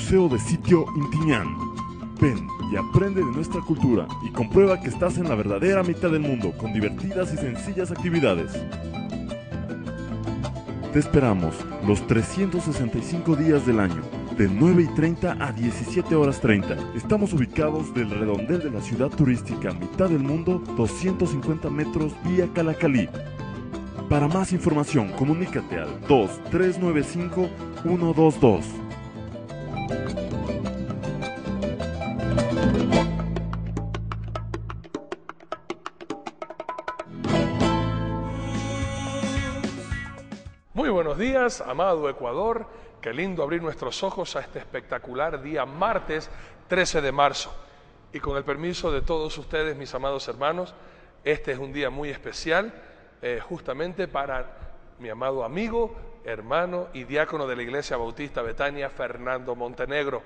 Museo de Sitio Intiñán. Ven y aprende de nuestra cultura y comprueba que estás en la verdadera mitad del mundo con divertidas y sencillas actividades. Te esperamos los 365 días del año, de 9:30 a 17:30. Estamos ubicados del redondel de la ciudad turística Mitad del Mundo, 250 metros vía Calacalí. Para más información, comunícate al 2395-122. Muy buenos días, amado Ecuador. Qué lindo abrir nuestros ojos a este espectacular día martes 13 de marzo. Y con el permiso de todos ustedes, mis amados hermanos, este es un día muy especial, justamente para mi amado amigo, hermano y diácono de la Iglesia Bautista Betania, Fernando Montenegro.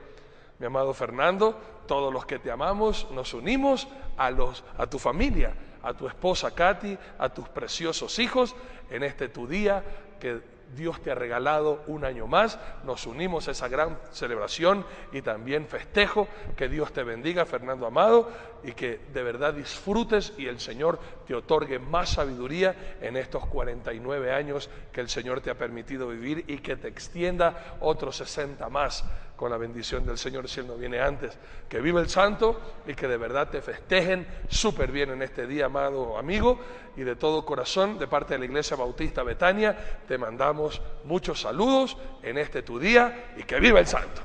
Mi amado Fernando, todos los que te amamos nos unimos a tu familia, a tu esposa Katy, a tus preciosos hijos, en este tu día que Dios te ha regalado un año más. Nos unimos a esa gran celebración y también festejo. Que Dios te bendiga, Fernando amado, y que de verdad disfrutes y el Señor te otorgue más sabiduría en estos 49 años que el Señor te ha permitido vivir, y que te extienda otros 60 más con la bendición del Señor si Él no viene antes. Que viva el Santo y que de verdad te festejen súper bien en este día, amado amigo, y de todo corazón, de parte de la Iglesia Bautista Betania, te mandamos muchos saludos en este tu día, y que viva el Santo.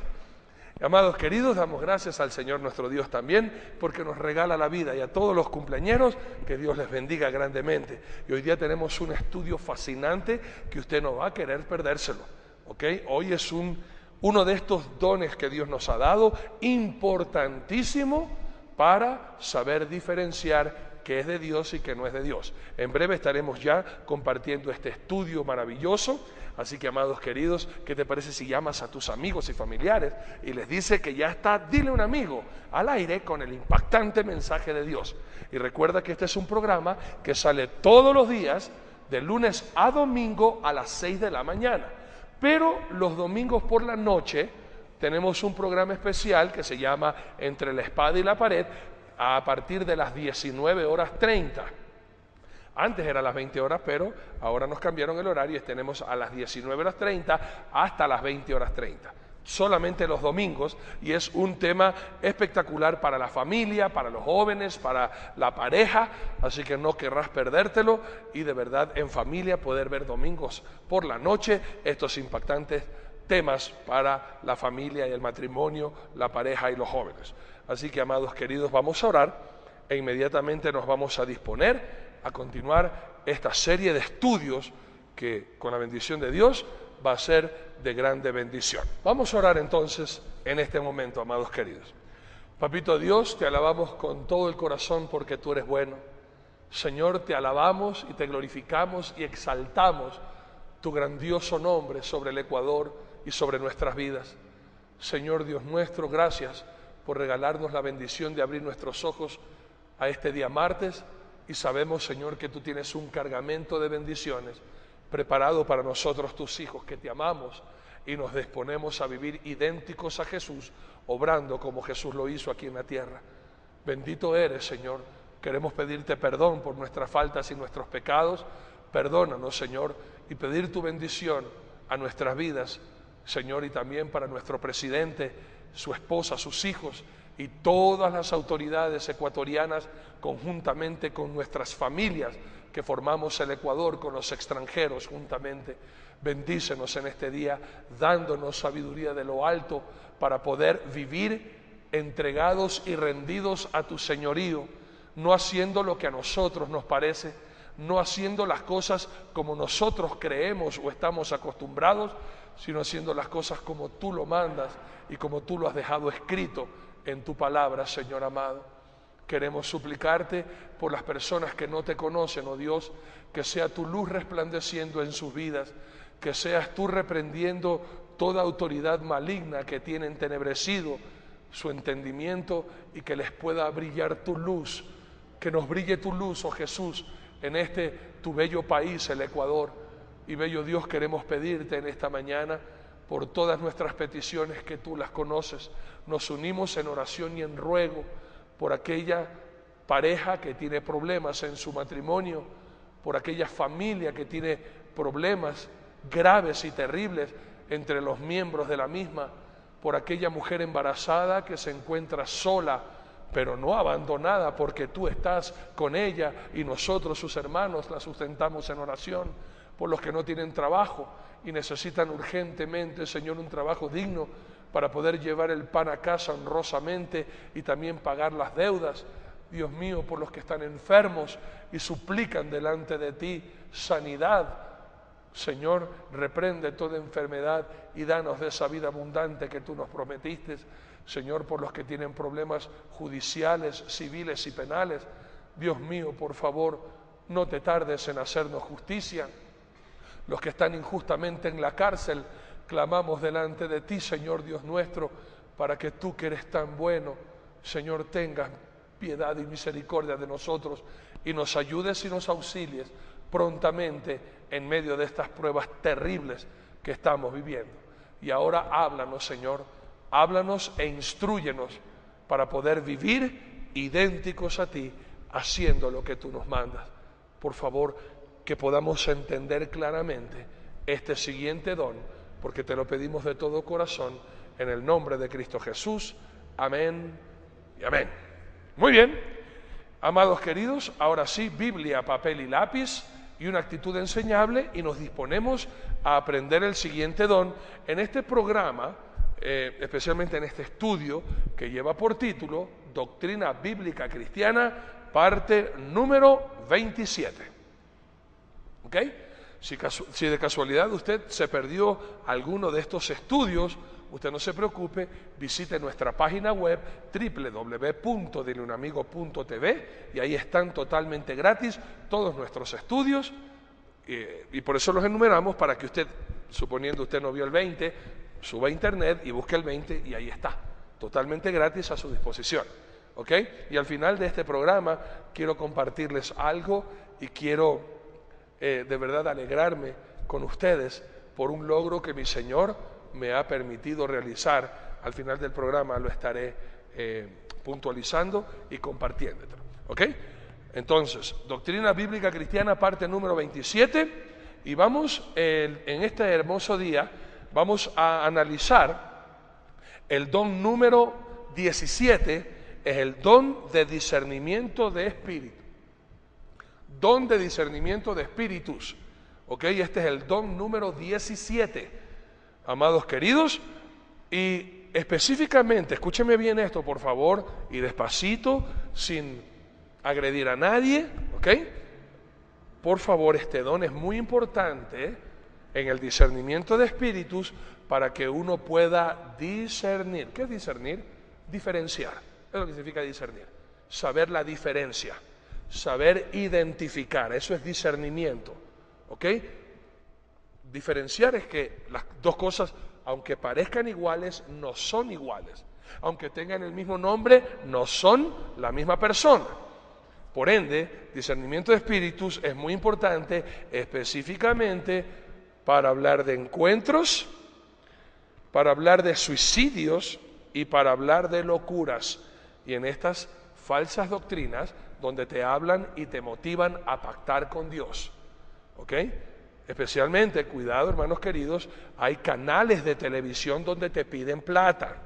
Amados queridos, damos gracias al Señor nuestro Dios también porque nos regala la vida, y a todos los cumpleañeros que Dios les bendiga grandemente. Y hoy día tenemos un estudio fascinante que usted no va a querer perdérselo, ¿ok? Hoy es uno de estos dones que Dios nos ha dado, importantísimo para saber diferenciar qué es de Dios y qué no es de Dios. En breve estaremos ya compartiendo este estudio maravilloso. Así que, amados queridos, ¿qué te parece si llamas a tus amigos y familiares y les dices que ya está Dile un Amigo al aire con el impactante mensaje de Dios? Y recuerda que este es un programa que sale todos los días, de lunes a domingo a las 6 de la mañana. Pero los domingos por la noche tenemos un programa especial que se llama Entre la Espada y la Pared, a partir de las 19:30. Antes era a las 20 horas, pero ahora nos cambiaron el horario y tenemos a las 19:30 hasta las 20:30. Solamente los domingos, y es un tema espectacular para la familia, para los jóvenes, para la pareja, así que no querrás perdértelo, y de verdad en familia poder ver domingos por la noche estos impactantes temas para la familia y el matrimonio, la pareja y los jóvenes. Así que, amados queridos, vamos a orar e inmediatamente nos vamos a disponer a continuar esta serie de estudios que, con la bendición de Dios, va a ser de grande bendición. Vamos a orar entonces en este momento, amados queridos. Papito Dios, te alabamos con todo el corazón porque tú eres bueno. Señor, te alabamos y te glorificamos y exaltamos tu grandioso nombre sobre el Ecuador y sobre nuestras vidas. Señor Dios nuestro, gracias por regalarnos la bendición de abrir nuestros ojos a este día martes, y sabemos, Señor, que tú tienes un cargamento de bendiciones preparado para nosotros, tus hijos, que te amamos y nos disponemos a vivir idénticos a Jesús, obrando como Jesús lo hizo aquí en la tierra. Bendito eres, Señor. Queremos pedirte perdón por nuestras faltas y nuestros pecados. Perdónanos, Señor, y pedir tu bendición a nuestras vidas, Señor, y también para nuestro presidente, su esposa, sus hijos y todas las autoridades ecuatorianas, conjuntamente con nuestras familias que formamos el Ecuador, con los extranjeros juntamente. Bendícenos en este día, dándonos sabiduría de lo alto para poder vivir entregados y rendidos a tu señorío, no haciendo lo que a nosotros nos parece, no haciendo las cosas como nosotros creemos o estamos acostumbrados, sino haciendo las cosas como tú lo mandas y como tú lo has dejado escrito en tu palabra, Señor amado. Queremos suplicarte por las personas que no te conocen, oh Dios, que sea tu luz resplandeciendo en sus vidas, que seas tú reprendiendo toda autoridad maligna que tiene entenebrecido su entendimiento, y que les pueda brillar tu luz, que nos brille tu luz, oh Jesús, en este tu bello país, el Ecuador. Y bello Dios, queremos pedirte en esta mañana por todas nuestras peticiones que tú las conoces. Nos unimos en oración y en ruego por aquella pareja que tiene problemas en su matrimonio, por aquella familia que tiene problemas graves y terribles entre los miembros de la misma, por aquella mujer embarazada que se encuentra sola, pero no abandonada, porque tú estás con ella y nosotros, sus hermanos, la sustentamos en oración, por los que no tienen trabajo y necesitan urgentemente, Señor, un trabajo digno para poder llevar el pan a casa honrosamente y también pagar las deudas. Dios mío, por los que están enfermos y suplican delante de ti sanidad. Señor, reprende toda enfermedad y danos de esa vida abundante que tú nos prometiste. Señor, por los que tienen problemas judiciales, civiles y penales. Dios mío, por favor, no te tardes en hacernos justicia. Los que están injustamente en la cárcel, clamamos delante de ti, Señor Dios nuestro, para que tú que eres tan bueno, Señor, tengas piedad y misericordia de nosotros y nos ayudes y nos auxilies prontamente en medio de estas pruebas terribles que estamos viviendo. Y ahora háblanos, Señor, háblanos e instrúyenos para poder vivir idénticos a ti, haciendo lo que tú nos mandas. Por favor, que podamos entender claramente este siguiente don, porque te lo pedimos de todo corazón, en el nombre de Cristo Jesús. Amén y amén. Muy bien, amados queridos, ahora sí, Biblia, papel y lápiz y una actitud enseñable, y nos disponemos a aprender el siguiente don en este programa, especialmente en este estudio que lleva por título Doctrina Bíblica Cristiana, parte número 27. ¿Ok? Si de casualidad usted se perdió alguno de estos estudios, usted no se preocupe, visite nuestra página web www.dileunamigo.tv y ahí están totalmente gratis todos nuestros estudios, y por eso los enumeramos para que usted, suponiendo usted no vio el 20, suba a internet y busque el 20 y ahí está, totalmente gratis a su disposición. ¿Ok? Y al final de este programa quiero compartirles algo y quiero de verdad alegrarme con ustedes por un logro que mi Señor me ha permitido realizar. Al final del programa lo estaré puntualizando y compartiendo. ¿Ok? Entonces, Doctrina Bíblica Cristiana, parte número 27, y vamos en este hermoso día, vamos a analizar el don número 17, es el don de discernimiento de espíritu. Don de discernimiento de espíritus. ¿Ok? Este es el don número 17, amados queridos, y específicamente, escúcheme bien esto, por favor, y despacito, sin agredir a nadie, ¿ok? Por favor, este don es muy importante en el discernimiento de espíritus para que uno pueda discernir. ¿Qué es discernir? Diferenciar. Es lo que significa discernir. Saber la diferencia. Saber identificar, eso es discernimiento, ¿ok? Diferenciar es que las dos cosas, aunque parezcan iguales, no son iguales. Aunque tengan el mismo nombre, no son la misma persona. Por ende, discernimiento de espíritus es muy importante, específicamente para hablar de encuentros, para hablar de suicidios y para hablar de locuras. Y en estas falsas doctrinas, donde te hablan y te motivan a pactar con Dios. ¿Ok? Especialmente, cuidado hermanos queridos, hay canales de televisión donde te piden plata.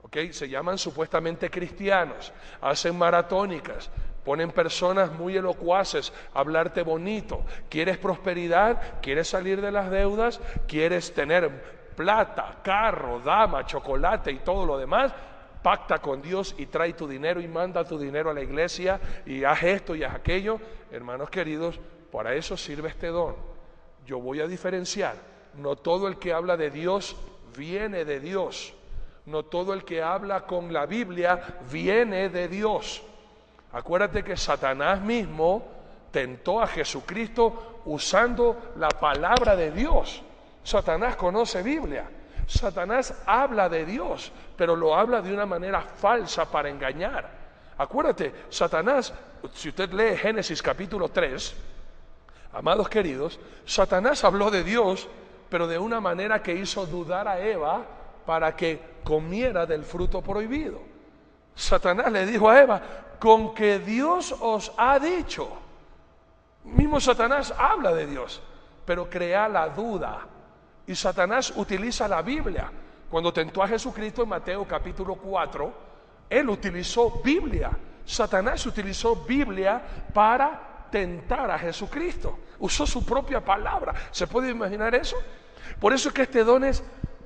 ¿Ok? Se llaman supuestamente cristianos, hacen maratónicas, ponen personas muy elocuaces a hablarte bonito. ¿Quieres prosperidad? ¿Quieres salir de las deudas? ¿Quieres tener plata, carro, dama, chocolate y todo lo demás? Pacta con Dios y trae tu dinero y manda tu dinero a la iglesia y haz esto y haz aquello. Hermanos queridos, para eso sirve este don. Yo voy a diferenciar. No todo el que habla de Dios viene de Dios. No todo el que habla con la Biblia viene de Dios. Acuérdate que Satanás mismo tentó a Jesucristo usando la palabra de Dios. Satanás conoce Biblia. Satanás habla de Dios, pero lo habla de una manera falsa para engañar. Acuérdate, Satanás, si usted lee Génesis capítulo 3, amados queridos, Satanás habló de Dios, pero de una manera que hizo dudar a Eva para que comiera del fruto prohibido. Satanás le dijo a Eva, con que Dios os ha dicho. Mismo Satanás habla de Dios, pero crea la duda. Y Satanás utiliza la Biblia. Cuando tentó a Jesucristo en Mateo capítulo 4, él utilizó Biblia. Satanás utilizó Biblia para tentar a Jesucristo. Usó su propia palabra. ¿Se puede imaginar eso? Por eso es que este don es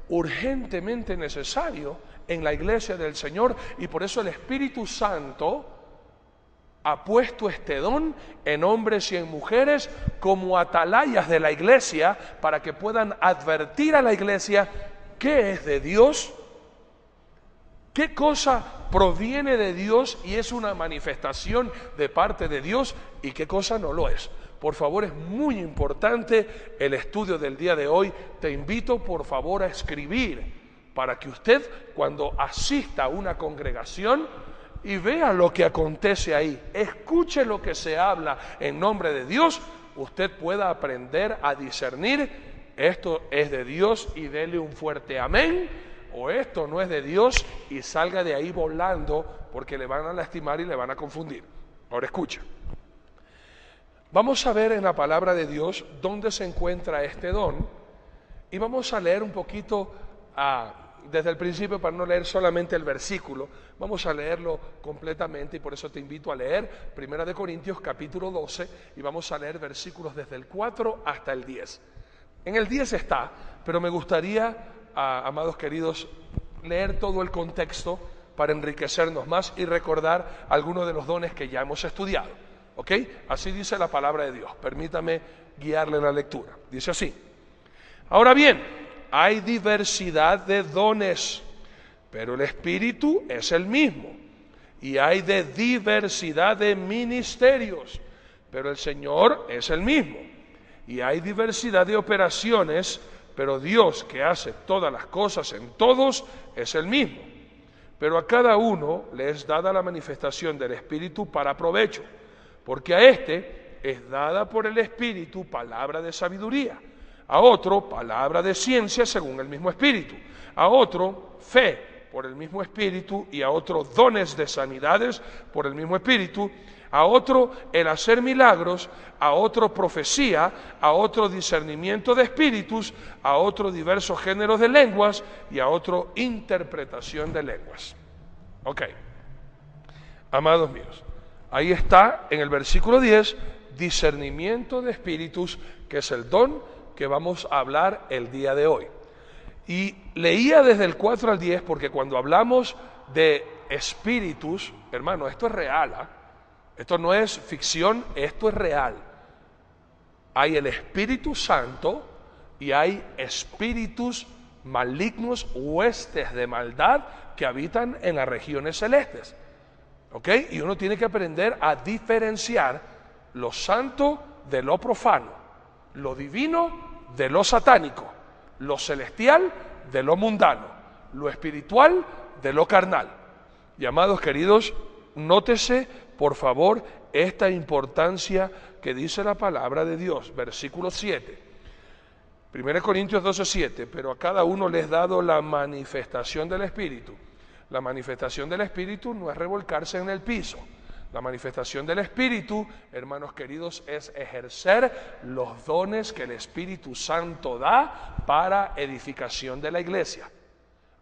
urgentemente necesario en la iglesia del Señor, y por eso el Espíritu Santo ha puesto este don en hombres y en mujeres como atalayas de la iglesia para que puedan advertir a la iglesia qué es de Dios, qué cosa proviene de Dios y es una manifestación de parte de Dios y qué cosa no lo es. Por favor, es muy importante el estudio del día de hoy. Te invito, por favor, a escribir para que usted, cuando asista a una congregación y vea lo que acontece ahí, escuche lo que se habla en nombre de Dios, usted pueda aprender a discernir, esto es de Dios y dele un fuerte amén, o esto no es de Dios y salga de ahí volando porque le van a lastimar y le van a confundir. Ahora escucha. Vamos a ver en la palabra de Dios dónde se encuentra este don y vamos a leer un poquito desde el principio para no leer solamente el versículo, vamos a leerlo completamente y por eso te invito a leer 1 Corintios capítulo 12 y vamos a leer versículos desde el 4 hasta el 10. En el 10 está, pero me gustaría, amados queridos, leer todo el contexto para enriquecernos más y recordar algunos de los dones que ya hemos estudiado. ¿Ok? Así dice la palabra de Dios. Permítame guiarle la lectura. Dice así. Ahora bien, hay diversidad de dones, pero el Espíritu es el mismo. Y hay de diversidad de ministerios, pero el Señor es el mismo. Y hay diversidad de operaciones, pero Dios que hace todas las cosas en todos es el mismo. Pero a cada uno le es dada la manifestación del Espíritu para provecho. Porque a este es dada por el Espíritu palabra de sabiduría, a otro palabra de ciencia según el mismo Espíritu, a otro fe por el mismo Espíritu y a otro dones de sanidades por el mismo Espíritu, a otro el hacer milagros, a otro profecía, a otro discernimiento de espíritus, a otro diversos géneros de lenguas y a otro interpretación de lenguas. Ok, amados míos. Ahí está en el versículo 10, discernimiento de espíritus, que es el don que vamos a hablar el día de hoy. Y leía desde el 4 al 10 porque cuando hablamos de espíritus, hermano, esto es real, ¿eh? Esto no es ficción, esto es real. Hay el Espíritu Santo y hay espíritus malignos, huestes de maldad que habitan en las regiones celestes. ¿Ok? Y uno tiene que aprender a diferenciar lo santo de lo profano, lo divino de lo satánico, lo celestial de lo mundano, lo espiritual de lo carnal. Y amados queridos, nótese por favor esta importancia que dice la palabra de Dios, versículo 7. 1 Corintios 12, 7, pero a cada uno les dado la manifestación del Espíritu. La manifestación del Espíritu no es revolcarse en el piso. La manifestación del Espíritu, hermanos queridos, es ejercer los dones que el Espíritu Santo da para edificación de la iglesia.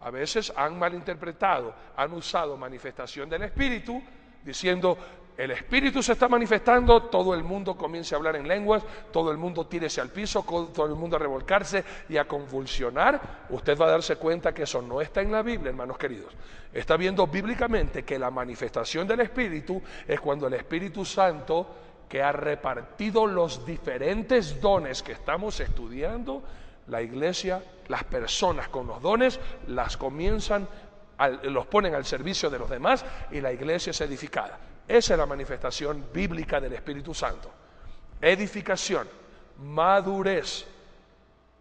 A veces han malinterpretado, han usado manifestación del Espíritu diciendo, el Espíritu se está manifestando, todo el mundo comience a hablar en lenguas, todo el mundo tírese al piso, todo el mundo a revolcarse y a convulsionar. Usted va a darse cuenta que eso no está en la Biblia, hermanos queridos. Está viendo bíblicamente que la manifestación del Espíritu es cuando el Espíritu Santo, que ha repartido los diferentes dones que estamos estudiando, la iglesia, las personas con los dones, los ponen al servicio de los demás y la iglesia es edificada. Esa es la manifestación bíblica del Espíritu Santo. Edificación, madurez,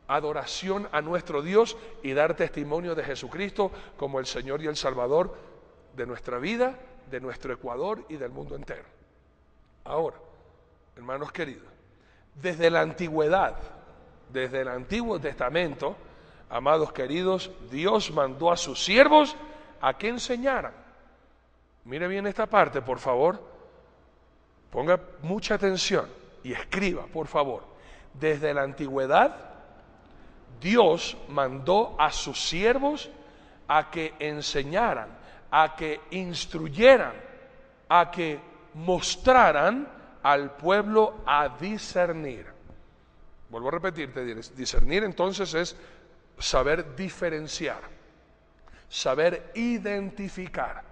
adoración a nuestro Dios y dar testimonio de Jesucristo como el Señor y el Salvador de nuestra vida, de nuestro Ecuador y del mundo entero. Ahora, hermanos queridos, desde la antigüedad desde el Antiguo Testamento, amados queridos, Dios mandó a sus siervos a que enseñaran. Mire bien esta parte, por favor. Ponga mucha atención y escriba, por favor. Desde la antigüedad, Dios mandó a sus siervos a que enseñaran, a que instruyeran, a que mostraran al pueblo a discernir. Vuelvo a repetirte, discernir entonces es saber diferenciar, saber identificar,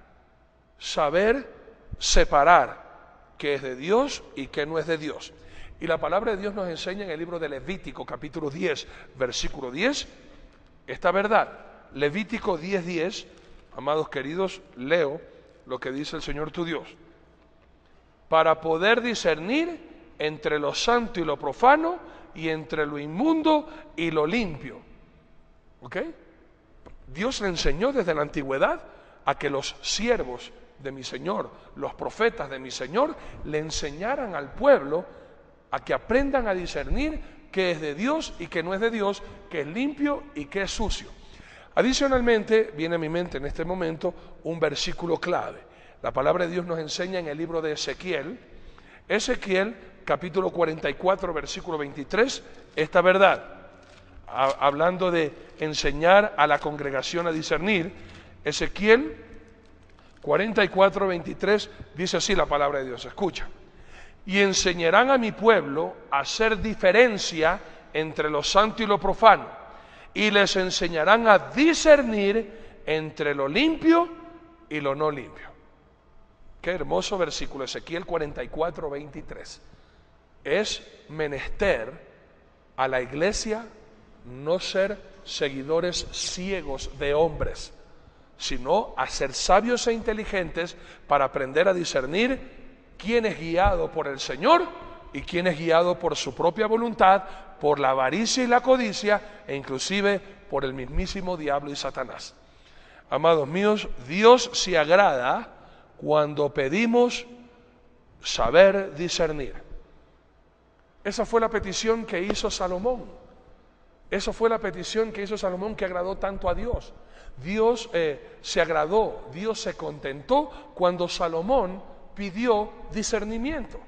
saber separar qué es de Dios y qué no es de Dios. Y la palabra de Dios nos enseña en el libro de Levítico, capítulo 10, versículo 10, esta verdad. Levítico 10:10, amados queridos, leo lo que dice el Señor tu Dios. Para poder discernir entre lo santo y lo profano, y entre lo inmundo y lo limpio. ¿Ok? Dios le enseñó desde la antigüedad a que los siervos de mi Señor, los profetas de mi Señor, le enseñaran al pueblo a que aprendan a discernir qué es de Dios y qué no es de Dios, qué es limpio y qué es sucio. Adicionalmente, viene a mi mente en este momento un versículo clave. La palabra de Dios nos enseña en el libro de Ezequiel, capítulo 44, versículo 23, esta verdad. Hablando de enseñar a la congregación a discernir, Ezequiel 44, 23, dice así la palabra de Dios, escucha. Y enseñarán a mi pueblo a hacer diferencia entre lo santo y lo profano, y les enseñarán a discernir entre lo limpio y lo no limpio. Qué hermoso versículo, Ezequiel 44, 23. Es menester a la iglesia no ser seguidores ciegos de hombres, sino a ser sabios e inteligentes para aprender a discernir quién es guiado por el Señor y quién es guiado por su propia voluntad, por la avaricia y la codicia, e inclusive por el mismísimo diablo y Satanás. Amados míos, Dios se agrada cuando pedimos saber discernir. Esa fue la petición que hizo Salomón. Esa fue la petición que hizo Salomón, que agradó tanto a Dios. Dios se agradó, Dios se contentó cuando Salomón pidió discernimiento.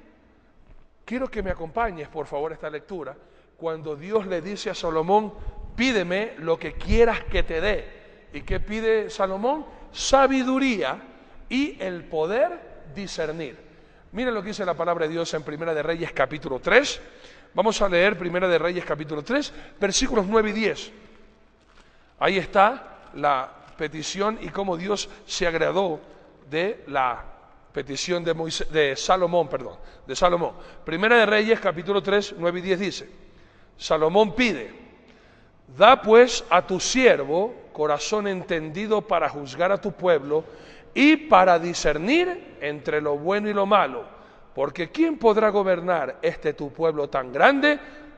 Quiero que me acompañes, por favor, a esta lectura. Cuando Dios le dice a Salomón, pídeme lo que quieras que te dé. ¿Y qué pide Salomón? Sabiduría y el poder discernir. Miren lo que dice la palabra de Dios en Primera de Reyes capítulo 3. Vamos a leer Primera de Reyes capítulo 3, versículos 9 y 10. Ahí está la petición y cómo Dios se agradó de la petición de Salomón. Primera de Reyes capítulo 3, 9 y 10 dice, Salomón pide, da pues a tu siervo corazón entendido para juzgar a tu pueblo y para discernir entre lo bueno y lo malo, porque ¿quién podrá gobernar este tu pueblo tan grande?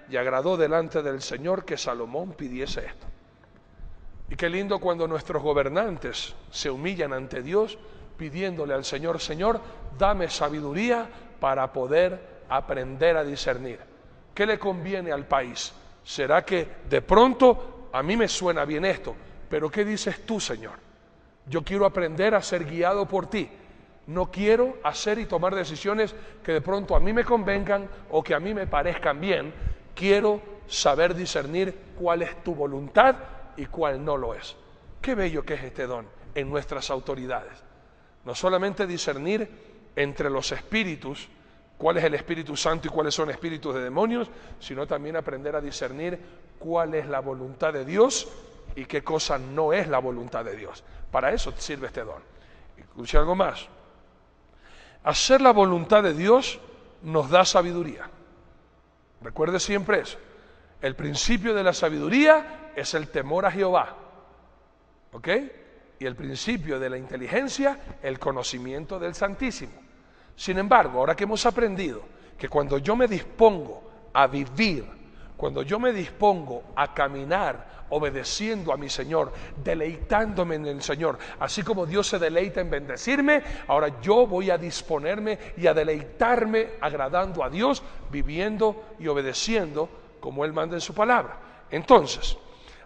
Y agradó delante del Señor que Salomón pidiese esto. Y qué lindo cuando nuestros gobernantes se humillan ante Dios pidiéndole al Señor, Señor, dame sabiduría para poder aprender a discernir. ¿Qué le conviene al país? ¿Será que de pronto a mí me suena bien esto, pero qué dices tú, Señor? Yo quiero aprender a ser guiado por ti. No quiero hacer y tomar decisiones que de pronto a mí me convengan o que a mí me parezcan bien. Quiero saber discernir cuál es tu voluntad y cuál no lo es. Qué bello que es este don en nuestras autoridades. No solamente discernir entre los espíritus, cuál es el Espíritu Santo y cuáles son espíritus de demonios, sino también aprender a discernir cuál es la voluntad de Dios y qué cosa no es la voluntad de Dios. Para eso sirve este don. Escuche algo más. Hacer la voluntad de Dios nos da sabiduría. Recuerde siempre eso. El principio de la sabiduría es el temor a Jehová. ¿Ok? Y el principio de la inteligencia, el conocimiento del Santísimo. Sin embargo, ahora que hemos aprendido que cuando yo me dispongo a vivir, cuando yo me dispongo a caminar obedeciendo a mi Señor, deleitándome en el Señor, así como Dios se deleita en bendecirme, ahora yo voy a disponerme y a deleitarme agradando a Dios, viviendo y obedeciendo como Él manda en su palabra. Entonces,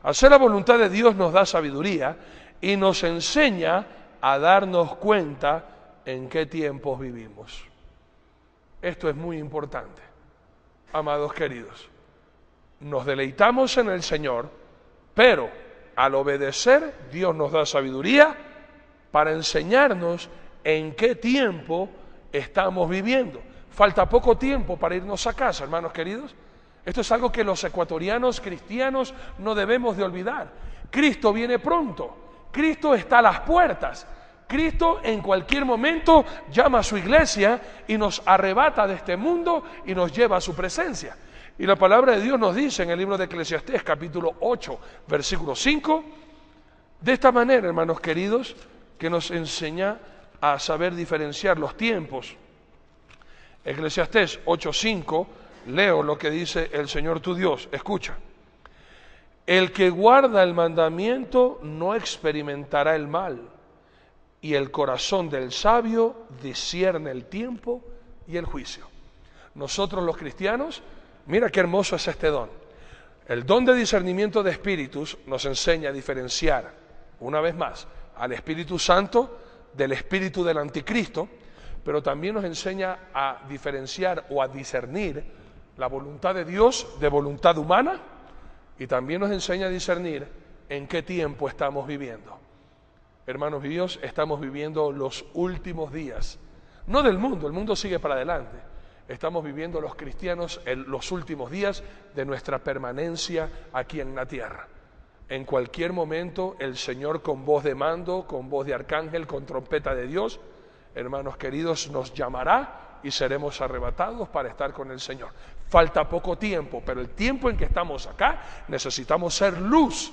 hacer la voluntad de Dios nos da sabiduría y nos enseña a darnos cuenta en qué tiempos vivimos. Esto es muy importante, amados queridos. Nos deleitamos en el Señor, pero al obedecer, Dios nos da sabiduría para enseñarnos en qué tiempo estamos viviendo. Falta poco tiempo para irnos a casa, hermanos queridos. Esto es algo que los ecuatorianos cristianos no debemos de olvidar. Cristo viene pronto. Cristo está a las puertas. Cristo en cualquier momento llama a su iglesia y nos arrebata de este mundo y nos lleva a su presencia. Y la palabra de Dios nos dice en el libro de Eclesiastés, capítulo 8, versículo 5, de esta manera, hermanos queridos, que nos enseña a saber diferenciar los tiempos. Eclesiastés 8:5, leo lo que dice el Señor tu Dios. Escucha. El que guarda el mandamiento no experimentará el mal, y el corazón del sabio discierne el tiempo y el juicio. Nosotros los cristianos, mira qué hermoso es este don. El don de discernimiento de espíritus nos enseña a diferenciar, una vez más, al Espíritu Santo del espíritu del anticristo, pero también nos enseña a diferenciar o a discernir la voluntad de Dios de voluntad humana, y también nos enseña a discernir en qué tiempo estamos viviendo. Hermanos míos, estamos viviendo los últimos días, no del mundo, el mundo sigue para adelante. Estamos viviendo los cristianos en los últimos días de nuestra permanencia aquí en la tierra. En cualquier momento el Señor, con voz de mando, con voz de arcángel, con trompeta de Dios, hermanos queridos, nos llamará y seremos arrebatados para estar con el Señor. Falta poco tiempo, pero el tiempo en que estamos acá necesitamos ser luz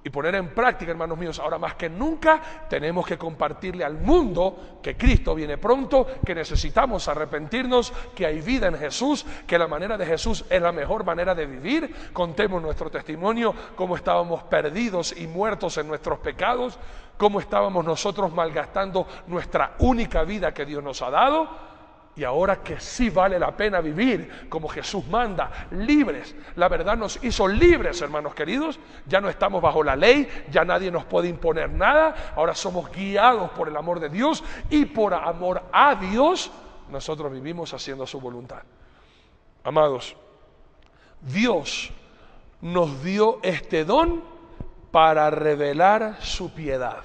y poner en práctica, hermanos míos, ahora más que nunca tenemos que compartirle al mundo que Cristo viene pronto, que necesitamos arrepentirnos, que hay vida en Jesús, que la manera de Jesús es la mejor manera de vivir. Contemos nuestro testimonio, cómo estábamos perdidos y muertos en nuestros pecados, cómo estábamos nosotros malgastando nuestra única vida que Dios nos ha dado. Y ahora que sí vale la pena vivir como Jesús manda, libres. La verdad nos hizo libres, hermanos queridos. Ya no estamos bajo la ley, ya nadie nos puede imponer nada. Ahora somos guiados por el amor de Dios y por amor a Dios nosotros vivimos haciendo su voluntad. Amados, Dios nos dio este don para revelar su piedad.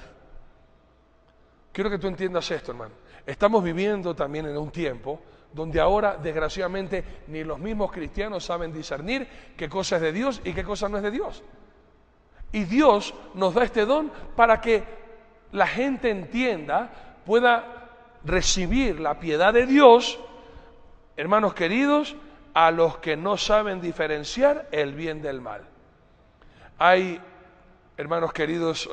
Quiero que tú entiendas esto, hermano. Estamos viviendo también en un tiempo donde ahora, desgraciadamente, ni los mismos cristianos saben discernir qué cosa es de Dios y qué cosa no es de Dios. Y Dios nos da este don para que la gente entienda, pueda recibir la piedad de Dios, hermanos queridos, a los que no saben diferenciar el bien del mal. Hay, hermanos queridos,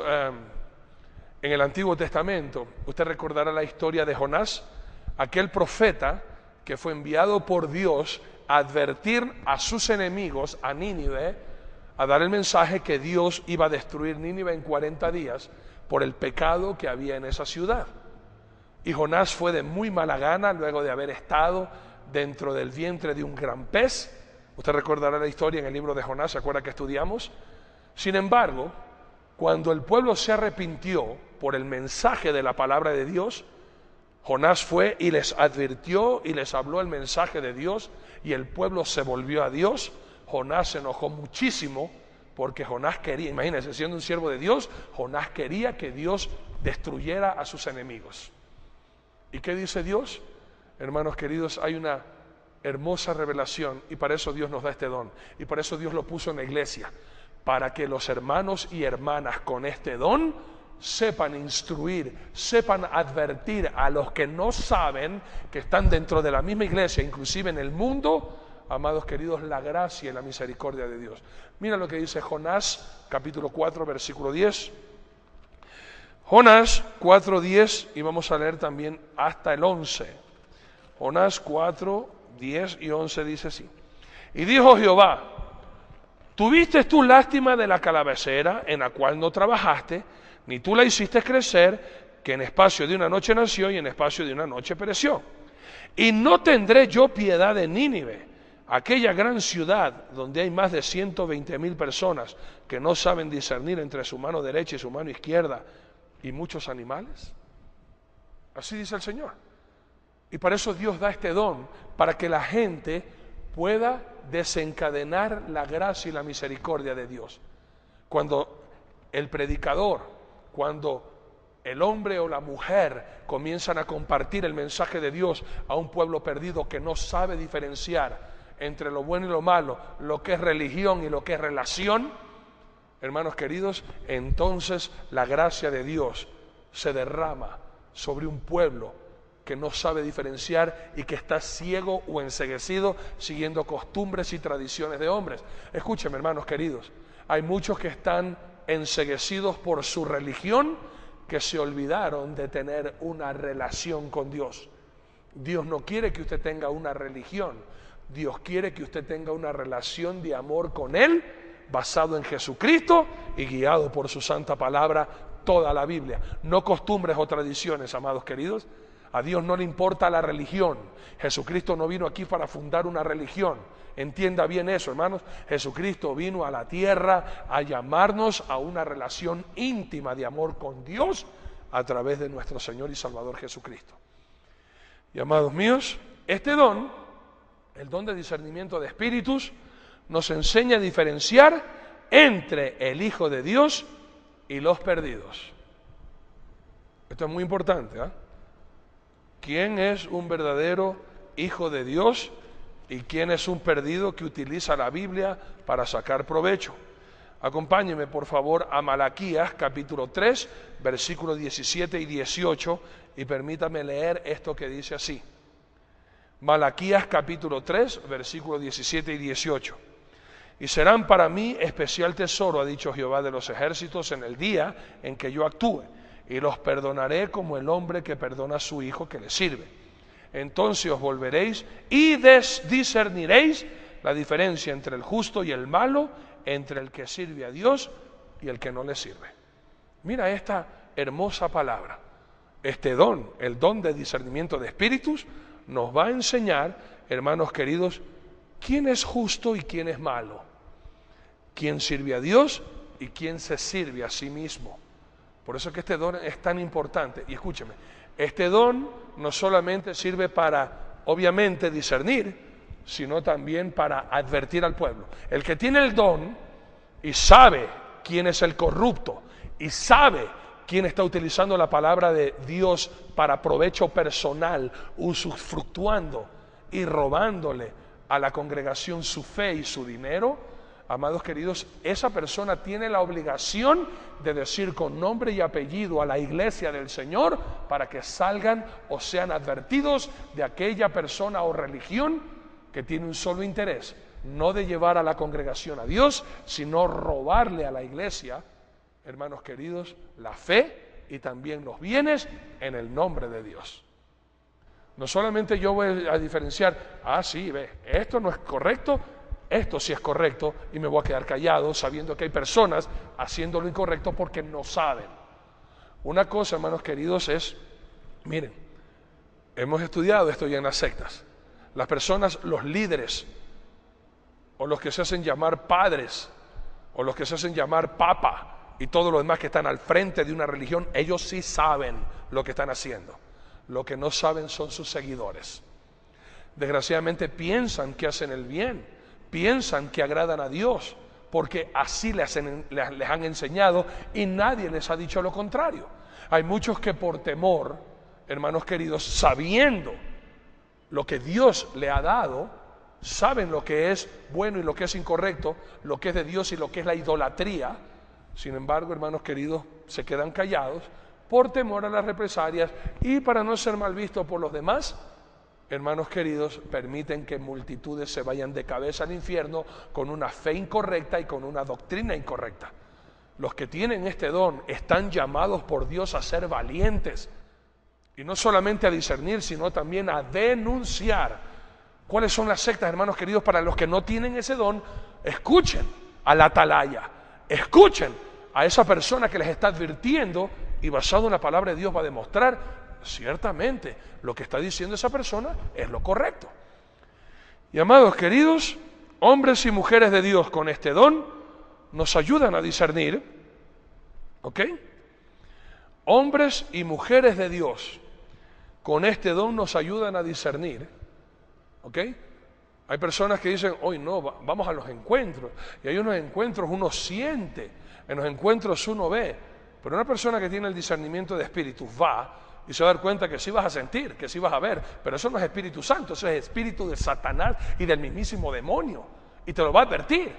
en el Antiguo Testamento, usted recordará la historia de Jonás, aquel profeta que fue enviado por Dios a advertir a sus enemigos, a Nínive, a dar el mensaje que Dios iba a destruir Nínive en 40 días por el pecado que había en esa ciudad. Y Jonás fue de muy mala gana luego de haber estado dentro del vientre de un gran pez. Usted recordará la historia en el libro de Jonás, ¿se acuerda que estudiamos? Sin embargo, cuando el pueblo se arrepintió por el mensaje de la palabra de Dios, Jonás fue y les advirtió y les habló el mensaje de Dios y el pueblo se volvió a Dios. Jonás se enojó muchísimo porque Jonás quería, imagínense, siendo un siervo de Dios, Jonás quería que Dios destruyera a sus enemigos. ¿Y qué dice Dios? Hermanos queridos, hay una hermosa revelación y para eso Dios nos da este don y para eso Dios lo puso en la iglesia, para que los hermanos y hermanas con este don sepan instruir, sepan advertir a los que no saben, que están dentro de la misma iglesia, inclusive en el mundo, amados queridos, la gracia y la misericordia de Dios. Mira lo que dice Jonás, capítulo 4, versículo 10. Jonás 4, 10, y vamos a leer también hasta el 11. Jonás 4, 10 y 11 dice así. Y dijo Jehová: ¿tuviste tú lástima de la calabacera en la cual no trabajaste, ni tú la hiciste crecer, que en espacio de una noche nació y en espacio de una noche pereció? Y no tendré yo piedad de Nínive, aquella gran ciudad donde hay más de 120,000 personas que no saben discernir entre su mano derecha y su mano izquierda y muchos animales? Así dice el Señor. Y para eso Dios da este don, para que la gente pueda desencadenar la gracia y la misericordia de Dios. Cuando el predicador, cuando el hombre o la mujer comienzan a compartir el mensaje de Dios a un pueblo perdido que no sabe diferenciar entre lo bueno y lo malo, lo que es religión y lo que es relación, hermanos queridos, entonces la gracia de Dios se derrama sobre un pueblo que no sabe diferenciar y que está ciego o enceguecido siguiendo costumbres y tradiciones de hombres. Escúcheme, hermanos queridos, hay muchos que están enceguecidos por su religión, que se olvidaron de tener una relación con Dios. Dios no quiere que usted tenga una religión, Dios quiere que usted tenga una relación de amor con Él, basado en Jesucristo y guiado por su santa palabra, toda la Biblia. No costumbres o tradiciones, amados queridos. A Dios no le importa la religión. Jesucristo no vino aquí para fundar una religión. Entienda bien eso, hermanos. Jesucristo vino a la tierra a llamarnos a una relación íntima de amor con Dios a través de nuestro Señor y Salvador Jesucristo. Y amados míos, este don, el don de discernimiento de espíritus, nos enseña a diferenciar entre el Hijo de Dios y los perdidos. Esto es muy importante, ¿eh? ¿Quién es un verdadero hijo de Dios y quién es un perdido que utiliza la Biblia para sacar provecho? Acompáñeme por favor a Malaquías capítulo 3, versículos 17 y 18 y permítame leer esto que dice así. Malaquías capítulo 3, versículos 17 y 18. Y serán para mí especial tesoro, ha dicho Jehová de los ejércitos, en el día en que yo actúe, y los perdonaré como el hombre que perdona a su hijo que le sirve. Entonces os volveréis y discerniréis la diferencia entre el justo y el malo, entre el que sirve a Dios y el que no le sirve. Mira esta hermosa palabra. Este don, el don de discernimiento de espíritus, nos va a enseñar, hermanos queridos, quién es justo y quién es malo, quién sirve a Dios y quién se sirve a sí mismo. Por eso es que este don es tan importante. Y escúcheme, este don no solamente sirve para, obviamente, discernir, sino también para advertir al pueblo. El que tiene el don y sabe quién es el corrupto y sabe quién está utilizando la palabra de Dios para provecho personal, usufructuando y robándole a la congregación su fe y su dinero, amados queridos, esa persona tiene la obligación de decir con nombre y apellido a la iglesia del Señor para que salgan o sean advertidos de aquella persona o religión que tiene un solo interés, no de llevar a la congregación a Dios, sino robarle a la iglesia, hermanos queridos, la fe y también los bienes en el nombre de Dios. No solamente yo voy a diferenciar, sí, ve, esto no es correcto, esto sí es correcto, y me voy a quedar callado sabiendo que hay personas haciendo lo incorrecto porque no saben. Una cosa, hermanos queridos, es, miren, hemos estudiado esto ya en las sectas. Las personas, los líderes, o los que se hacen llamar padres, o los que se hacen llamar papa, y todos los demás que están al frente de una religión, ellos sí saben lo que están haciendo. Lo que no saben son sus seguidores. Desgraciadamente piensan que hacen el bien, piensan que agradan a Dios, porque así les han enseñado y nadie les ha dicho lo contrario. Hay muchos que por temor, hermanos queridos, sabiendo lo que Dios le ha dado, saben lo que es bueno y lo que es incorrecto, lo que es de Dios y lo que es la idolatría. Sin embargo, hermanos queridos, se quedan callados por temor a las represalias y para no ser mal vistos por los demás. Hermanos queridos, permiten que multitudes se vayan de cabeza al infierno con una fe incorrecta y con una doctrina incorrecta. Los que tienen este don están llamados por Dios a ser valientes y no solamente a discernir, sino también a denunciar. ¿Cuáles son las sectas, hermanos queridos? Para los que no tienen ese don, escuchen a la atalaya, escuchen a esa persona que les está advirtiendo y basado en la palabra de Dios va a demostrar ciertamente lo que está diciendo esa persona es lo correcto. Y amados queridos, hombres y mujeres de Dios con este don nos ayudan a discernir, ¿ok? Hombres y mujeres de Dios con este don nos ayudan a discernir, ¿ok? Hay personas que dicen, hoy no, vamos a los encuentros, y hay unos encuentros uno siente, en los encuentros uno ve, pero una persona que tiene el discernimiento de espíritu va y se va a dar cuenta que sí vas a sentir, que sí vas a ver, pero eso no es Espíritu Santo, eso es espíritu de Satanás y del mismísimo demonio, y te lo va a advertir.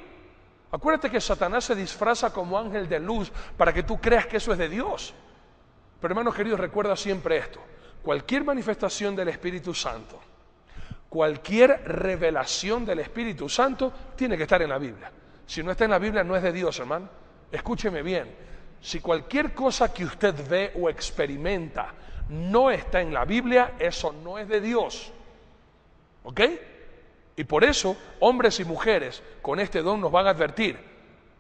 Acuérdate que Satanás se disfraza como ángel de luz para que tú creas que eso es de Dios. Pero hermanos queridos, recuerda siempre esto, cualquier manifestación del Espíritu Santo, cualquier revelación del Espíritu Santo tiene que estar en la Biblia. Si no está en la Biblia no es de Dios, hermano. Escúcheme bien, si cualquier cosa que usted ve o experimenta no está en la Biblia, eso no es de Dios. ¿Ok? Y por eso, hombres y mujeres con este don nos van a advertir.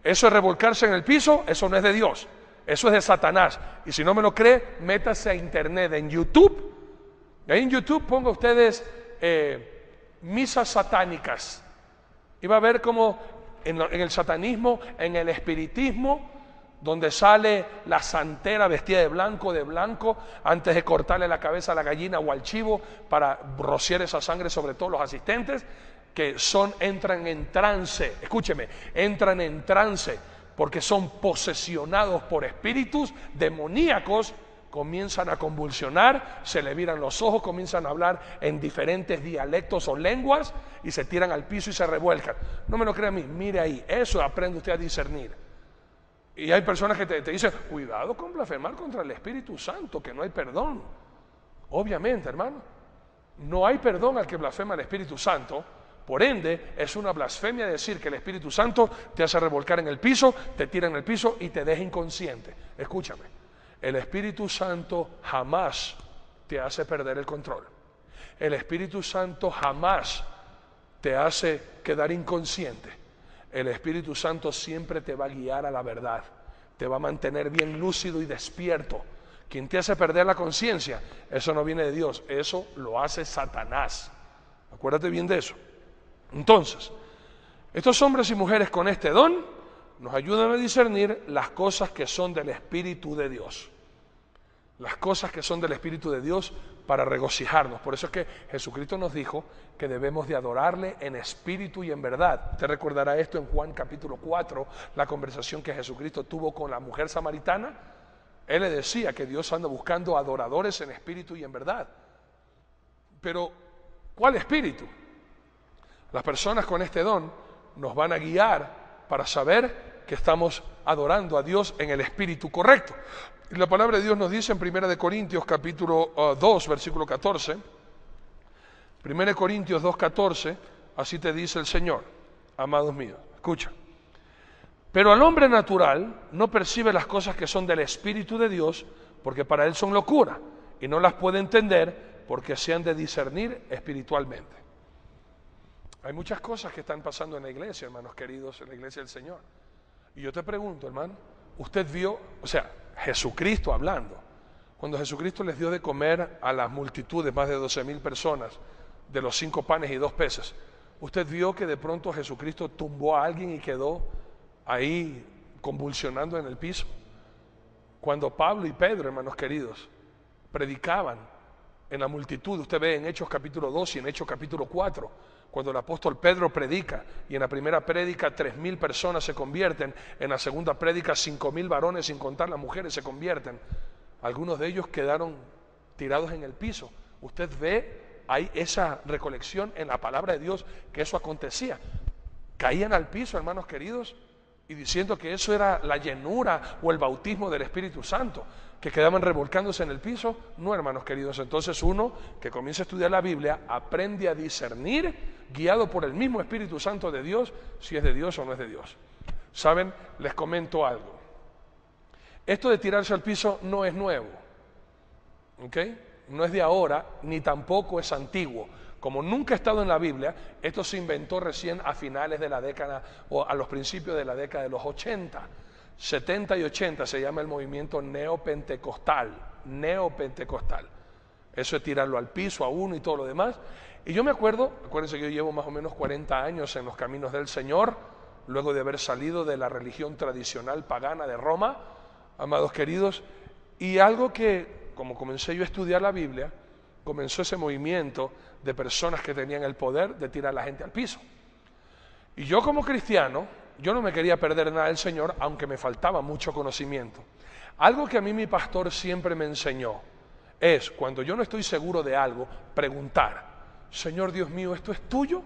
Eso es revolcarse en el piso, eso no es de Dios. Eso es de Satanás. Y si no me lo cree, métase a internet, en YouTube. Ahí en YouTube ponga ustedes misas satánicas. Y va a ver cómo en el satanismo, en el espiritismo, donde sale la santera vestida de blanco, antes de cortarle la cabeza a la gallina o al chivo para rociar esa sangre sobre todos los asistentes, que entran en trance, escúcheme, entran en trance porque son posesionados por espíritus demoníacos, comienzan a convulsionar, se le viran los ojos, comienzan a hablar en diferentes dialectos o lenguas y se tiran al piso y se revuelcan. No me lo crea a mí, mire ahí, eso aprende usted a discernir. Y hay personas que te dicen, cuidado con blasfemar contra el Espíritu Santo, que no hay perdón. Obviamente, hermano, no hay perdón al que blasfema el Espíritu Santo. Por ende, es una blasfemia decir que el Espíritu Santo te hace revolcar en el piso, te tira en el piso y te deja inconsciente. Escúchame, el Espíritu Santo jamás te hace perder el control. El Espíritu Santo jamás te hace quedar inconsciente. El Espíritu Santo siempre te va a guiar a la verdad, te va a mantener bien lúcido y despierto. Quien te hace perder la conciencia, eso no viene de Dios, eso lo hace Satanás. Acuérdate bien de eso. Entonces, estos hombres y mujeres con este don nos ayudan a discernir las cosas que son del Espíritu de Dios. Las cosas que son del Espíritu de Dios para regocijarnos. Por eso es que Jesucristo nos dijo que debemos de adorarle en espíritu y en verdad. Usted recordará esto en Juan capítulo 4, la conversación que Jesucristo tuvo con la mujer samaritana. Él le decía que Dios anda buscando adoradores en espíritu y en verdad. Pero, ¿cuál espíritu? Las personas con este don nos van a guiar para saber que estamos adorando a Dios en el espíritu correcto. Y la palabra de Dios nos dice en 1 Corintios capítulo 2, versículo 14, 1 Corintios 2, 14, así te dice el Señor, amados míos, escucha. Pero al hombre natural no percibe las cosas que son del Espíritu de Dios, porque para él son locura, y no las puede entender porque se han de discernir espiritualmente. Hay muchas cosas que están pasando en la iglesia, hermanos queridos, en la iglesia del Señor. Y yo te pregunto, hermano, usted vio, Jesucristo hablando, cuando Jesucristo les dio de comer a las multitudes, más de 12,000 personas, de los 5 panes y 2 peces, usted vio que de pronto Jesucristo tumbó a alguien y quedó ahí convulsionando en el piso. Cuando Pablo y Pedro, hermanos queridos, predicaban en la multitud, usted ve en Hechos capítulo 2 y en Hechos capítulo 4, cuando el apóstol Pedro predica, y en la primera prédica 3,000 personas se convierten, en la segunda prédica 5,000 varones, sin contar las mujeres, se convierten. Algunos de ellos quedaron tirados en el piso. Usted ve, hay esa recolección en la palabra de Dios, que eso acontecía. Caían al piso, hermanos queridos, y diciendo que eso era la llenura o el bautismo del Espíritu Santo, que quedaban revolcándose en el piso. No, hermanos queridos, entonces uno que comienza a estudiar la Biblia aprende a discernir, guiado por el mismo Espíritu Santo de Dios, si es de Dios o no es de Dios. ¿Saben? Les comento algo. Esto de tirarse al piso no es nuevo, ¿ok? No es de ahora, ni tampoco es antiguo. Como nunca ha estado en la Biblia, esto se inventó recién a finales de la década, o a los principios de la década de los 80. 70 y 80 se llama el movimiento neopentecostal. Eso es tirarlo al piso a uno y todo lo demás. Y yo me acuerdo, acuérdense que yo llevo más o menos 40 años en los caminos del Señor, luego de haber salido de la religión tradicional pagana de Roma, amados queridos, y algo que, como comencé yo a estudiar la Biblia, comenzó ese movimiento de personas que tenían el poder de tirar a la gente al piso. Y yo como cristiano, yo no me quería perder nada del Señor, aunque me faltaba mucho conocimiento. Algo que a mí mi pastor siempre me enseñó es, cuando yo no estoy seguro de algo, preguntar: Señor Dios mío, ¿esto es tuyo?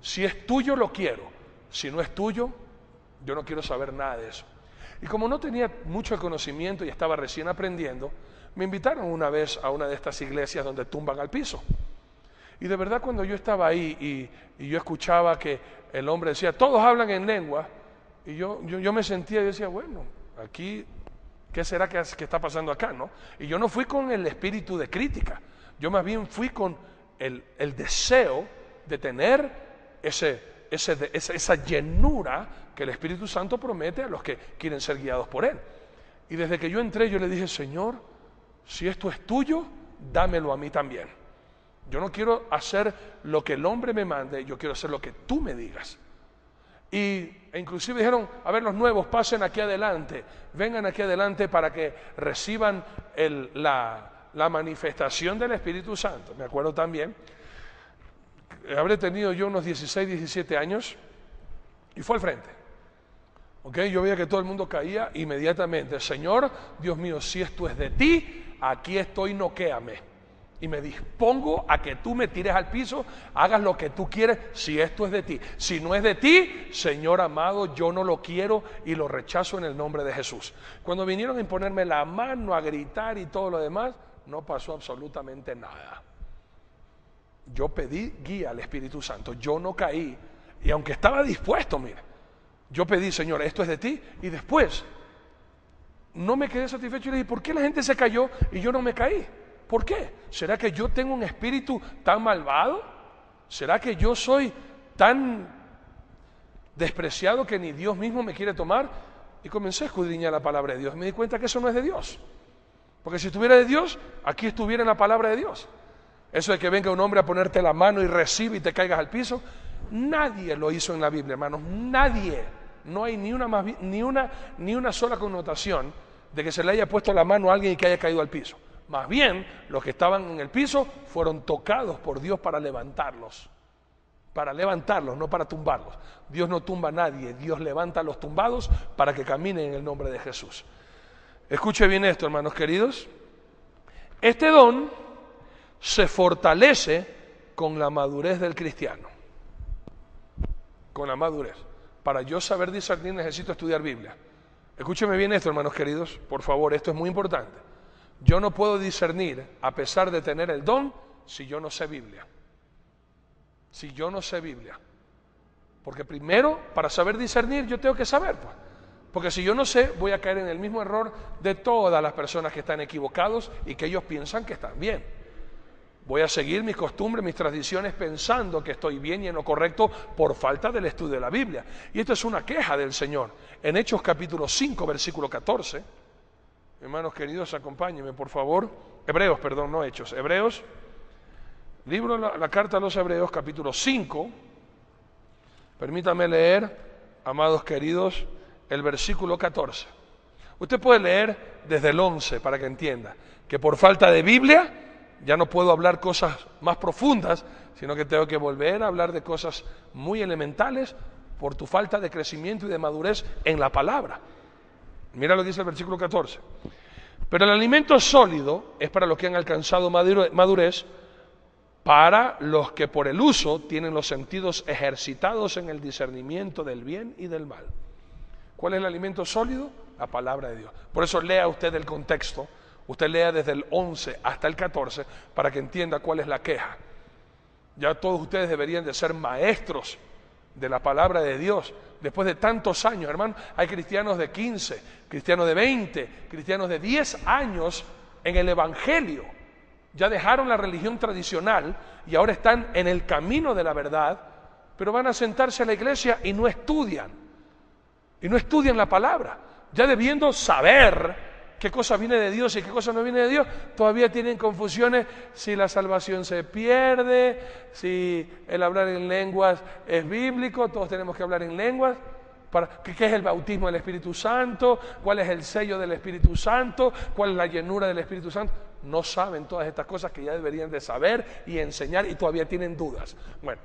Si es tuyo, lo quiero. Si no es tuyo, yo no quiero saber nada de eso. Y como no tenía mucho conocimiento y estaba recién aprendiendo, me invitaron una vez a una de estas iglesias donde tumban al piso. Y de verdad, cuando yo estaba ahí y yo escuchaba que el hombre decía, todos hablan en lengua, y yo me sentía y decía, bueno, aquí, ¿qué será que está pasando acá, no? Y yo no fui con el espíritu de crítica, yo más bien fui con el deseo de tener esa llenura que el Espíritu Santo promete a los que quieren ser guiados por Él. Y desde que yo entré, yo le dije, Señor, si esto es tuyo, dámelo a mí también. Yo no quiero hacer lo que el hombre me mande, yo quiero hacer lo que tú me digas. E inclusive dijeron, a ver, los nuevos, pasen aquí adelante, vengan aquí adelante para que reciban la manifestación del Espíritu Santo. Me acuerdo también, habré tenido yo unos 16, 17 años, y fue al frente. ¿Okay? Yo veía que todo el mundo caía inmediatamente. Señor, Dios mío, si esto es de ti, aquí estoy, noquéame. Y me dispongo a que tú me tires al piso, hagas lo que tú quieres, si esto es de ti. Si no es de ti, Señor amado, yo no lo quiero y lo rechazo en el nombre de Jesús. Cuando vinieron a imponerme la mano, a gritar y todo lo demás, no pasó absolutamente nada. Yo pedí guía al Espíritu Santo, yo no caí. Y aunque estaba dispuesto, mire, yo pedí, Señor, esto es de ti. Y después, no me quedé satisfecho y le dije, ¿por qué la gente se cayó y yo no me caí? ¿Por qué? ¿Será que yo tengo un espíritu tan malvado? ¿Será que yo soy tan despreciado que ni Dios mismo me quiere tomar? Y comencé a escudriñar la palabra de Dios. Me di cuenta que eso no es de Dios. Porque si estuviera de Dios, aquí estuviera en la palabra de Dios. Eso de que venga un hombre a ponerte la mano y recibe y te caigas al piso, nadie lo hizo en la Biblia, hermanos. Nadie. No hay ni una sola connotación de que se le haya puesto la mano a alguien y que haya caído al piso. Más bien, los que estaban en el piso fueron tocados por Dios para levantarlos, no para tumbarlos. Dios no tumba a nadie, Dios levanta a los tumbados para que caminen en el nombre de Jesús. Escuche bien esto, hermanos queridos. Este don se fortalece con la madurez del cristiano. Con la madurez. Para yo saber discernir necesito estudiar Biblia. Escúcheme bien esto, hermanos queridos, por favor, esto es muy importante. Yo no puedo discernir, a pesar de tener el don, si yo no sé Biblia. Si yo no sé Biblia. Porque primero, para saber discernir, yo tengo que saber, pues. Porque si yo no sé, voy a caer en el mismo error de todas las personas que están equivocados y que ellos piensan que están bien. Voy a seguir mis costumbres, mis tradiciones, pensando que estoy bien y en lo correcto por falta del estudio de la Biblia. Y esto es una queja del Señor. En Hechos capítulo 5, versículo 14... Hermanos queridos, acompáñenme, por favor. Hebreos, perdón, no Hechos. Hebreos, la carta a los Hebreos, capítulo 5. Permítanme leer, amados queridos, el versículo 14. Usted puede leer desde el 11 para que entienda que por falta de Biblia ya no puedo hablar cosas más profundas, sino que tengo que volver a hablar de cosas muy elementales por tu falta de crecimiento y de madurez en la palabra. Mira lo que dice el versículo 14. Pero el alimento sólido es para los que han alcanzado madurez, para los que por el uso tienen los sentidos ejercitados en el discernimiento del bien y del mal. ¿Cuál es el alimento sólido? La palabra de Dios. Por eso lea usted el contexto, usted lea desde el 11 hasta el 14 para que entienda cuál es la queja. Ya todos ustedes deberían de ser maestros de la palabra de Dios. Después de tantos años, hermano, hay cristianos de 15, cristianos de 20, cristianos de 10 años en el Evangelio. Ya dejaron la religión tradicional y ahora están en el camino de la verdad, pero van a sentarse a la iglesia y no estudian la palabra. Ya debiendo saber qué cosa viene de Dios y qué cosa no viene de Dios, todavía tienen confusiones si la salvación se pierde, si el hablar en lenguas es bíblico, todos tenemos que hablar en lenguas. ¿Qué es el bautismo del Espíritu Santo? ¿Cuál es el sello del Espíritu Santo? ¿Cuál es la llenura del Espíritu Santo? No saben todas estas cosas que ya deberían de saber y enseñar y todavía tienen dudas. Bueno,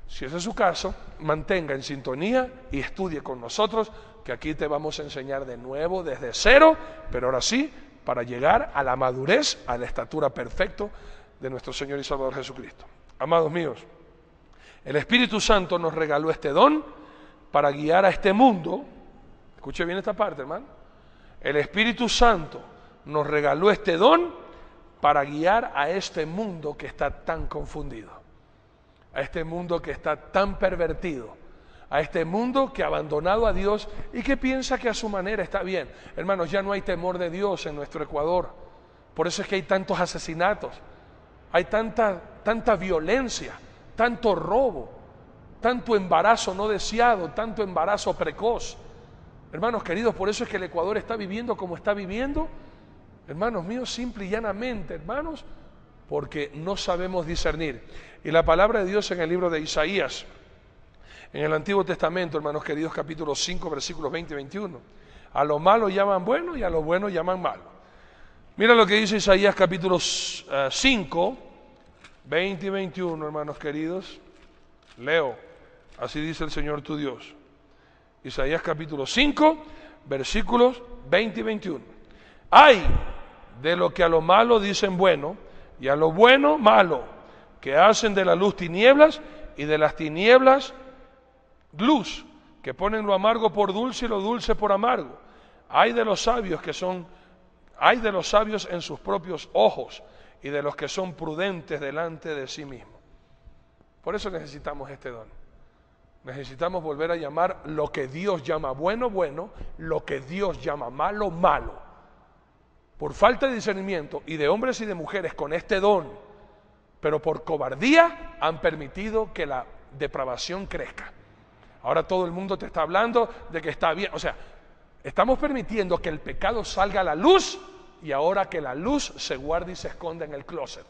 si ese es su caso, mantenga en sintonía y estudie con nosotros, que aquí te vamos a enseñar de nuevo desde cero, pero ahora sí, para llegar a la madurez, a la estatura perfecta de nuestro Señor y Salvador Jesucristo. Amados míos, el Espíritu Santo nos regaló este don para guiar a este mundo. Escuche bien esta parte, hermano. El Espíritu Santo nos regaló este don para guiar a este mundo que está tan confundido, a este mundo que está tan pervertido, a este mundo que ha abandonado a Dios y que piensa que a su manera está bien. Hermanos, ya no hay temor de Dios en nuestro Ecuador. Por eso es que hay tantos asesinatos, hay tanta violencia, tanto robo, tanto embarazo no deseado, tanto embarazo precoz. Hermanos queridos, por eso es que el Ecuador está viviendo como está viviendo. Hermanos míos, simple y llanamente, hermanos, porque no sabemos discernir. Y la palabra de Dios en el libro de Isaías, en el Antiguo Testamento, hermanos queridos, capítulo 5, versículos 20 y 21. A lo malo llaman bueno y a lo bueno llaman malo. Mira lo que dice Isaías capítulo 5, 20 y 21, hermanos queridos. Leo. Así dice el Señor tu Dios. Isaías capítulo 5, versículos 20 y 21. ¡Ay de lo que a lo malo dicen bueno y a lo bueno malo, que hacen de la luz tinieblas y de las tinieblas luz, que ponen lo amargo por dulce y lo dulce por amargo! ¡Ay de los sabios ay de los sabios en sus propios ojos y de los que son prudentes delante de sí mismos! Por eso necesitamos este don. Necesitamos volver a llamar lo que Dios llama bueno, bueno, lo que Dios llama malo, malo. Por falta de discernimiento y de hombres y de mujeres con este don, pero por cobardía han permitido que la depravación crezca. Ahora todo el mundo te está hablando de que está bien. O sea, estamos permitiendo que el pecado salga a la luz y ahora que la luz se guarde y se esconda en el closet.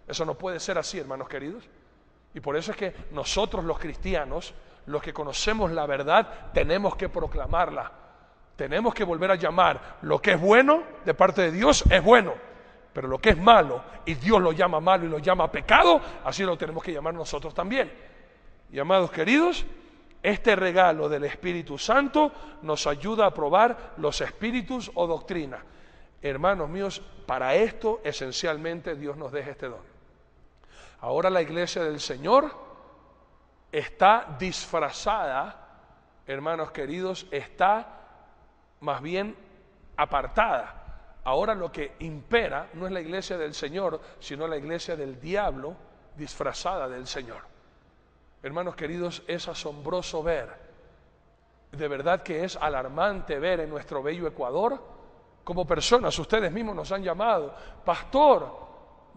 Eso no puede ser así, hermanos queridos. Y por eso es que nosotros los cristianos, los que conocemos la verdad, tenemos que proclamarla. Tenemos que volver a llamar lo que es bueno de parte de Dios es bueno, pero lo que es malo y Dios lo llama malo y lo llama pecado, así lo tenemos que llamar nosotros también. Y amados queridos, este regalo del Espíritu Santo nos ayuda a probar los espíritus o doctrina. Hermanos míos, para esto esencialmente Dios nos deja este don. Ahora la iglesia del Señor está disfrazada, hermanos queridos, está más bien apartada. Ahora lo que impera no es la iglesia del Señor, sino la iglesia del diablo disfrazada del Señor. Hermanos queridos, es asombroso ver, de verdad que es alarmante ver en nuestro bello Ecuador, como personas, ustedes mismos nos han llamado, pastor,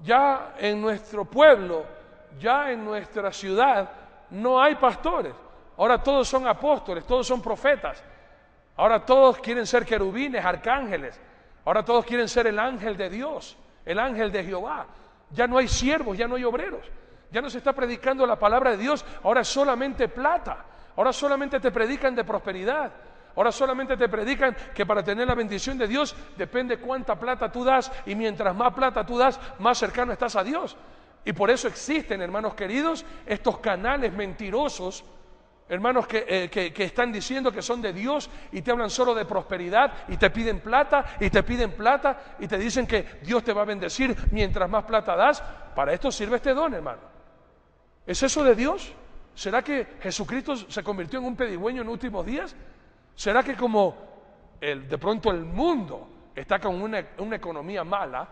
ya en nuestro pueblo, ya en nuestra ciudad, no hay pastores. Ahora todos son apóstoles, todos son profetas. Ahora todos quieren ser querubines, arcángeles. Ahora todos quieren ser el ángel de Dios, el ángel de Jehová. Ya no hay siervos, ya no hay obreros. Ya no se está predicando la palabra de Dios. Ahora es solamente plata. Ahora solamente te predican de prosperidad. Ahora solamente te predican que para tener la bendición de Dios depende cuánta plata tú das, y mientras más plata tú das, más cercano estás a Dios. Y por eso existen, hermanos queridos, estos canales mentirosos, hermanos que están diciendo que son de Dios y te hablan solo de prosperidad y te piden plata y te piden plata y te dicen que Dios te va a bendecir mientras más plata das. Para esto sirve este don, hermano. ¿Es eso de Dios? ¿Será que Jesucristo se convirtió en un pedigüeño en últimos días? ¿Será que como de pronto el mundo está con una economía mala,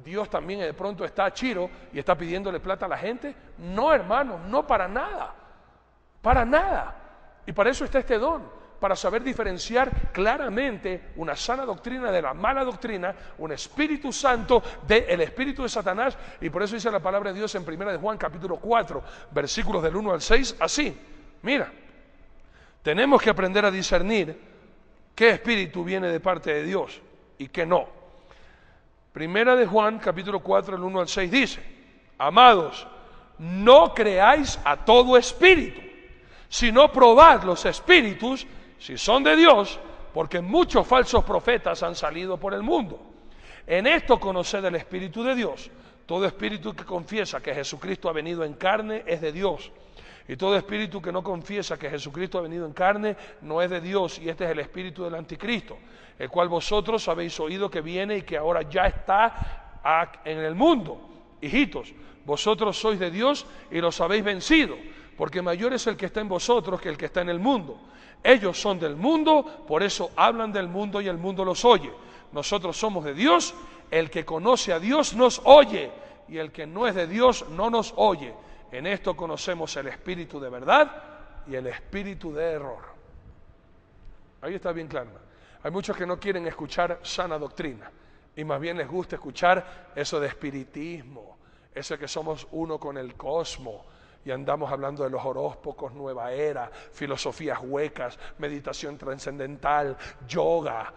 Dios también de pronto está chiro y está pidiéndole plata a la gente? No, hermanos, no, para nada, para nada. Y para eso está este don, para saber diferenciar claramente una sana doctrina de la mala doctrina, un Espíritu Santo del Espíritu de Satanás. Y por eso dice la palabra de Dios en 1 de Juan capítulo 4, versículos del 1 al 6, así, mira. Tenemos que aprender a discernir qué espíritu viene de parte de Dios y qué no. Primera de Juan, capítulo 4, el 1 al 6 dice: amados, no creáis a todo espíritu, sino probad los espíritus si son de Dios, porque muchos falsos profetas han salido por el mundo. En esto conoced el Espíritu de Dios. Todo espíritu que confiesa que Jesucristo ha venido en carne es de Dios. Y todo espíritu que no confiesa que Jesucristo ha venido en carne no es de Dios, y este es el espíritu del anticristo, el cual vosotros habéis oído que viene y que ahora ya está en el mundo. Hijitos, vosotros sois de Dios y los habéis vencido, porque mayor es el que está en vosotros que el que está en el mundo. Ellos son del mundo, por eso hablan del mundo y el mundo los oye. Nosotros somos de Dios, el que conoce a Dios nos oye, y el que no es de Dios no nos oye. En esto conocemos el espíritu de verdad y el espíritu de error. Ahí está bien claro. Hay muchos que no quieren escuchar sana doctrina, y más bien les gusta escuchar eso de espiritismo, eso de que somos uno con el cosmos, y andamos hablando de los horóscopos, nueva era, filosofías huecas, meditación trascendental, yoga.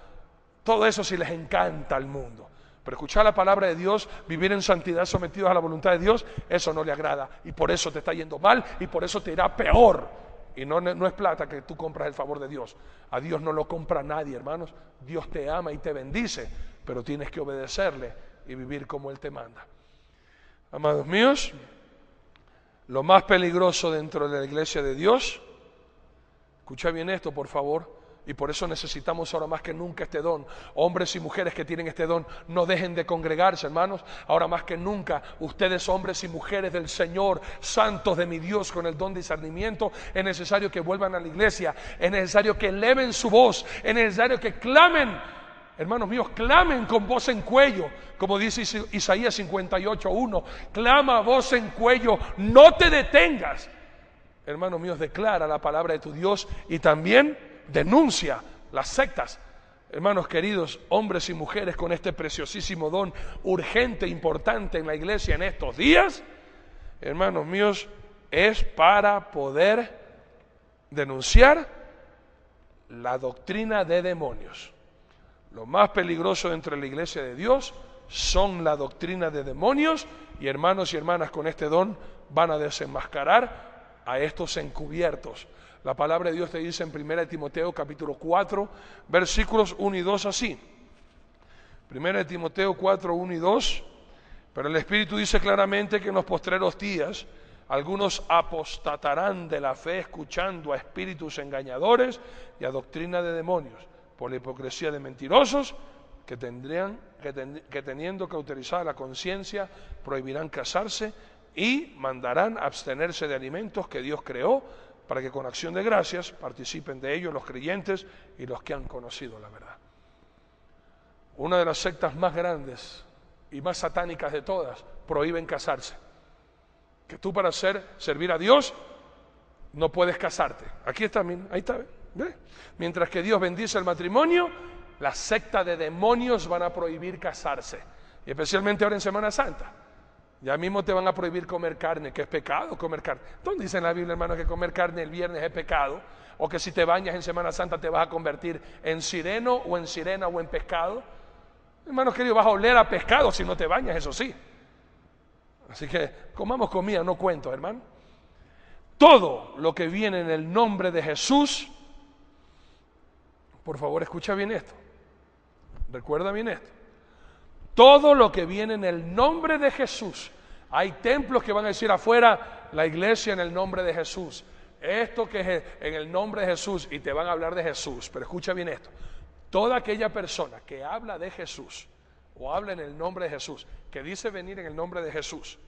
Todo eso sí les encanta al mundo. Pero escuchar la palabra de Dios, vivir en santidad sometidos a la voluntad de Dios, eso no le agrada. Y por eso te está yendo mal y por eso te irá peor. Y no es plata que tú compras el favor de Dios. A Dios no lo compra nadie, hermanos. Dios te ama y te bendice, pero tienes que obedecerle y vivir como Él te manda. Amados míos, lo más peligroso dentro de la iglesia de Dios, escucha bien esto, por favor, y por eso necesitamos ahora más que nunca este don. Hombres y mujeres que tienen este don, no dejen de congregarse, hermanos. Ahora más que nunca, ustedes, hombres y mujeres del Señor, santos de mi Dios, con el don de discernimiento, es necesario que vuelvan a la iglesia, es necesario que eleven su voz, es necesario que clamen, hermanos míos, clamen con voz en cuello, como dice Isaías 58:1, clama a voz en cuello, no te detengas. Hermanos míos, declara la palabra de tu Dios y también denuncia las sectas. Hermanos queridos, hombres y mujeres con este preciosísimo don urgente, importante en la iglesia en estos días, hermanos míos, es para poder denunciar la doctrina de demonios. Lo más peligroso dentro de la iglesia de Dios son la doctrina de demonios, y hermanos y hermanas con este don van a desenmascarar a estos encubiertos. La palabra de Dios te dice en 1 Timoteo capítulo 4, versículos 1 y 2 así. 1 Timoteo 4, 1 y 2. Pero el Espíritu dice claramente que en los postreros días algunos apostatarán de la fe, escuchando a espíritus engañadores y a doctrina de demonios, por la hipocresía de mentirosos, que teniendo cauterizada la conciencia, prohibirán casarse y mandarán abstenerse de alimentos que Dios creó, para que con acción de gracias participen de ellos los creyentes y los que han conocido la verdad. Una de las sectas más grandes y más satánicas de todas prohíben casarse. Que tú para servir a Dios no puedes casarte. Aquí está, ahí está, ¿ve? Mientras que Dios bendice el matrimonio, la secta de demonios van a prohibir casarse. Y especialmente ahora en Semana Santa. Ya mismo te van a prohibir comer carne, que es pecado comer carne. ¿Dónde dice en la Biblia, hermano, que comer carne el viernes es pecado? O que si te bañas en Semana Santa te vas a convertir en sireno o en sirena o en pescado. Hermanos queridos, vas a oler a pescado si no te bañas, eso sí. Así que comamos comida, no cuento, hermano. Todo lo que viene en el nombre de Jesús, por favor escucha bien esto, recuerda bien esto. Todo lo que viene en el nombre de Jesús. Hay templos que van a decir afuera, la iglesia en el nombre de Jesús. Esto que es en el nombre de Jesús, y te van a hablar de Jesús. Pero escucha bien esto. Toda aquella persona que habla de Jesús, o habla en el nombre de Jesús, que dice venir en el nombre de Jesús,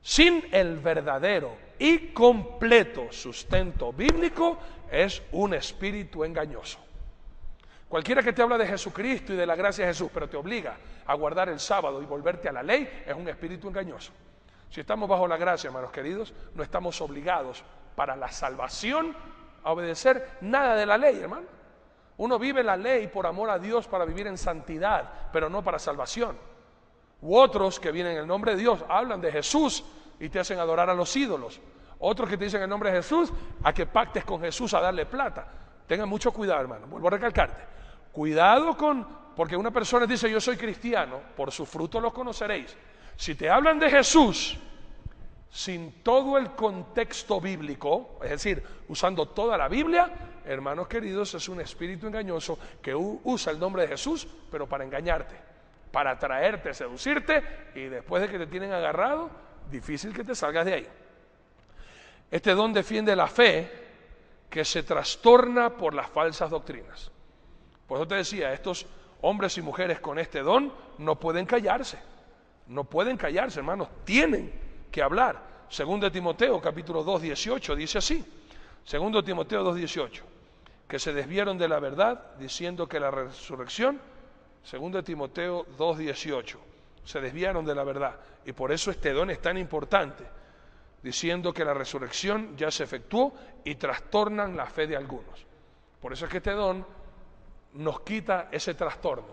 sin el verdadero y completo sustento bíblico, es un espíritu engañoso. Cualquiera que te habla de Jesucristo y de la gracia de Jesús, pero te obliga a guardar el sábado y volverte a la ley, es un espíritu engañoso. Si estamos bajo la gracia, hermanos queridos, no estamos obligados para la salvación a obedecer nada de la ley, hermano. Uno vive la ley por amor a Dios para vivir en santidad, pero no para salvación. U otros que vienen en el nombre de Dios, hablan de Jesús y te hacen adorar a los ídolos. Otros que te dicen en el nombre de Jesús, a que pactes con Jesús a darle plata. Tengan mucho cuidado, hermano, vuelvo a recalcarte. Cuidado con Porque una persona dice, yo soy cristiano, por sus frutos los conoceréis. Si te hablan de Jesús sin todo el contexto bíblico, es decir, usando toda la Biblia, hermanos queridos, es un espíritu engañoso que usa el nombre de Jesús, pero para engañarte, para atraerte, seducirte, y después de que te tienen agarrado, difícil que te salgas de ahí. Este don defiende la fe que se trastorna por las falsas doctrinas. Por eso te decía, estos hombres y mujeres con este don no pueden callarse, hermanos, tienen que hablar. Segundo Timoteo capítulo 2, 18 dice así, Segundo Timoteo 2, 18, que se desviaron de la verdad diciendo que la resurrección, Segundo Timoteo 2, 18, se desviaron de la verdad, y por eso este don es tan importante, diciendo que la resurrección ya se efectuó y trastornan la fe de algunos. Por eso es que este don nos quita ese trastorno.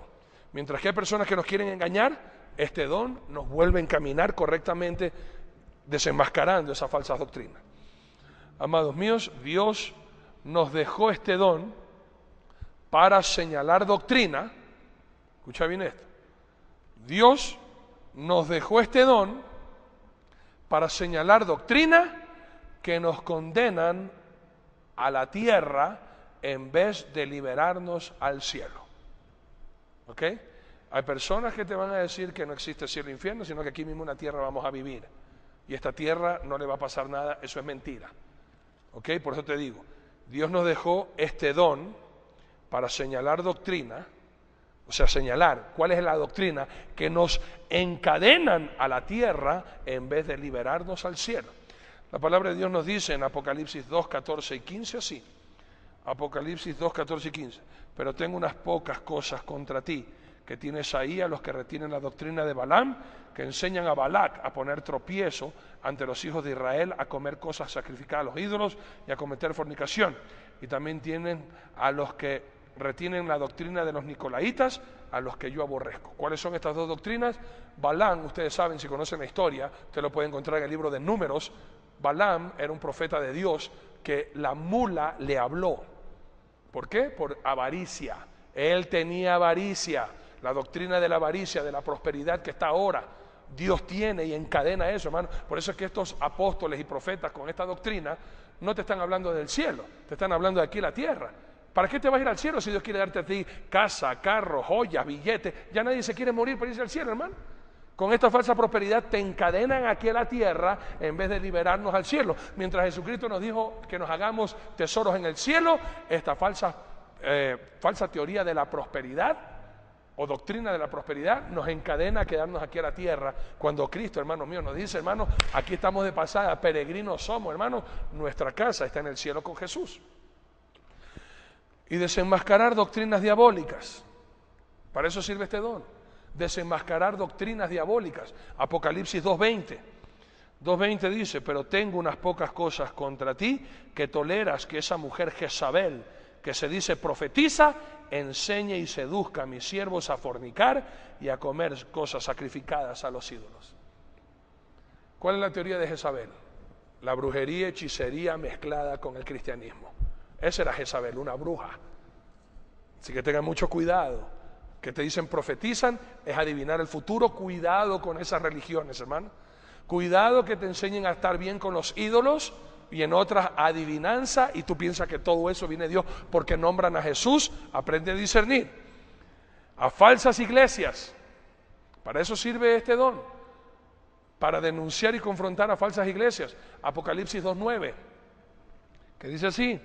Mientras que hay personas que nos quieren engañar, este don nos vuelve a encaminar correctamente, desenmascarando esas falsas doctrinas. Amados míos, Dios nos dejó este don para señalar doctrina. Escucha bien esto. Dios nos dejó este don para señalar doctrina que nos condenan a la tierra en vez de liberarnos al cielo. ¿Ok? Hay personas que te van a decir que no existe cielo e infierno, sino que aquí mismo en la tierra vamos a vivir. Y esta tierra no le va a pasar nada, eso es mentira. ¿Ok? Por eso te digo, Dios nos dejó este don para señalar doctrina, o sea, señalar cuál es la doctrina que nos encadenan a la tierra en vez de liberarnos al cielo. La palabra de Dios nos dice en Apocalipsis 2, 14 y 15 así. Apocalipsis 2, 14 y 15. Pero tengo unas pocas cosas contra ti, que tienes ahí a los que retienen la doctrina de Balaam, que enseñan a Balac a poner tropiezo ante los hijos de Israel, a comer cosas sacrificadas a los ídolos y a cometer fornicación. Y también tienen a los que retienen la doctrina de los nicolaitas, a los que yo aborrezco. ¿Cuáles son estas dos doctrinas? Balaam, ustedes saben, si conocen la historia, usted lo puede encontrar en el libro de Números. Balaam era un profeta de Dios que la mula le habló. ¿Por qué? Por avaricia. Él tenía avaricia, la doctrina de la avaricia, de la prosperidad que está ahora. Dios tiene y encadena eso, hermano. Por eso es que estos apóstoles y profetas con esta doctrina no te están hablando del cielo, te están hablando de aquí la tierra. ¿Para qué te vas a ir al cielo si Dios quiere darte a ti casa, carro, joyas, billetes? Ya nadie se quiere morir para irse al cielo, hermano. Con esta falsa prosperidad te encadenan aquí a la tierra en vez de liberarnos al cielo. Mientras Jesucristo nos dijo que nos hagamos tesoros en el cielo, esta falsa teoría de la prosperidad o doctrina de la prosperidad nos encadena a quedarnos aquí a la tierra, cuando Cristo, hermano mío, nos dice, hermano, aquí estamos de pasada, peregrinos somos, hermano, nuestra casa está en el cielo con Jesús. Y desenmascarar doctrinas diabólicas, para eso sirve este don, desenmascarar doctrinas diabólicas. Apocalipsis 2:20 dice, pero tengo unas pocas cosas contra ti, que toleras que esa mujer Jezabel, que se dice profetiza, enseñe y seduzca a mis siervos a fornicar y a comer cosas sacrificadas a los ídolos. ¿Cuál es la teoría de Jezabel? La brujería, hechicería mezclada con el cristianismo. Esa era Jezabel, una bruja. Así que tengan mucho cuidado. Que te dicen profetizan, es adivinar el futuro. Cuidado con esas religiones, hermano. Cuidado que te enseñen a estar bien con los ídolos y en otras adivinanza, y tú piensas que todo eso viene de Dios porque nombran a Jesús. Aprende a discernir. A falsas iglesias. Para eso sirve este don. Para denunciar y confrontar a falsas iglesias. Apocalipsis 2:9, que dice así: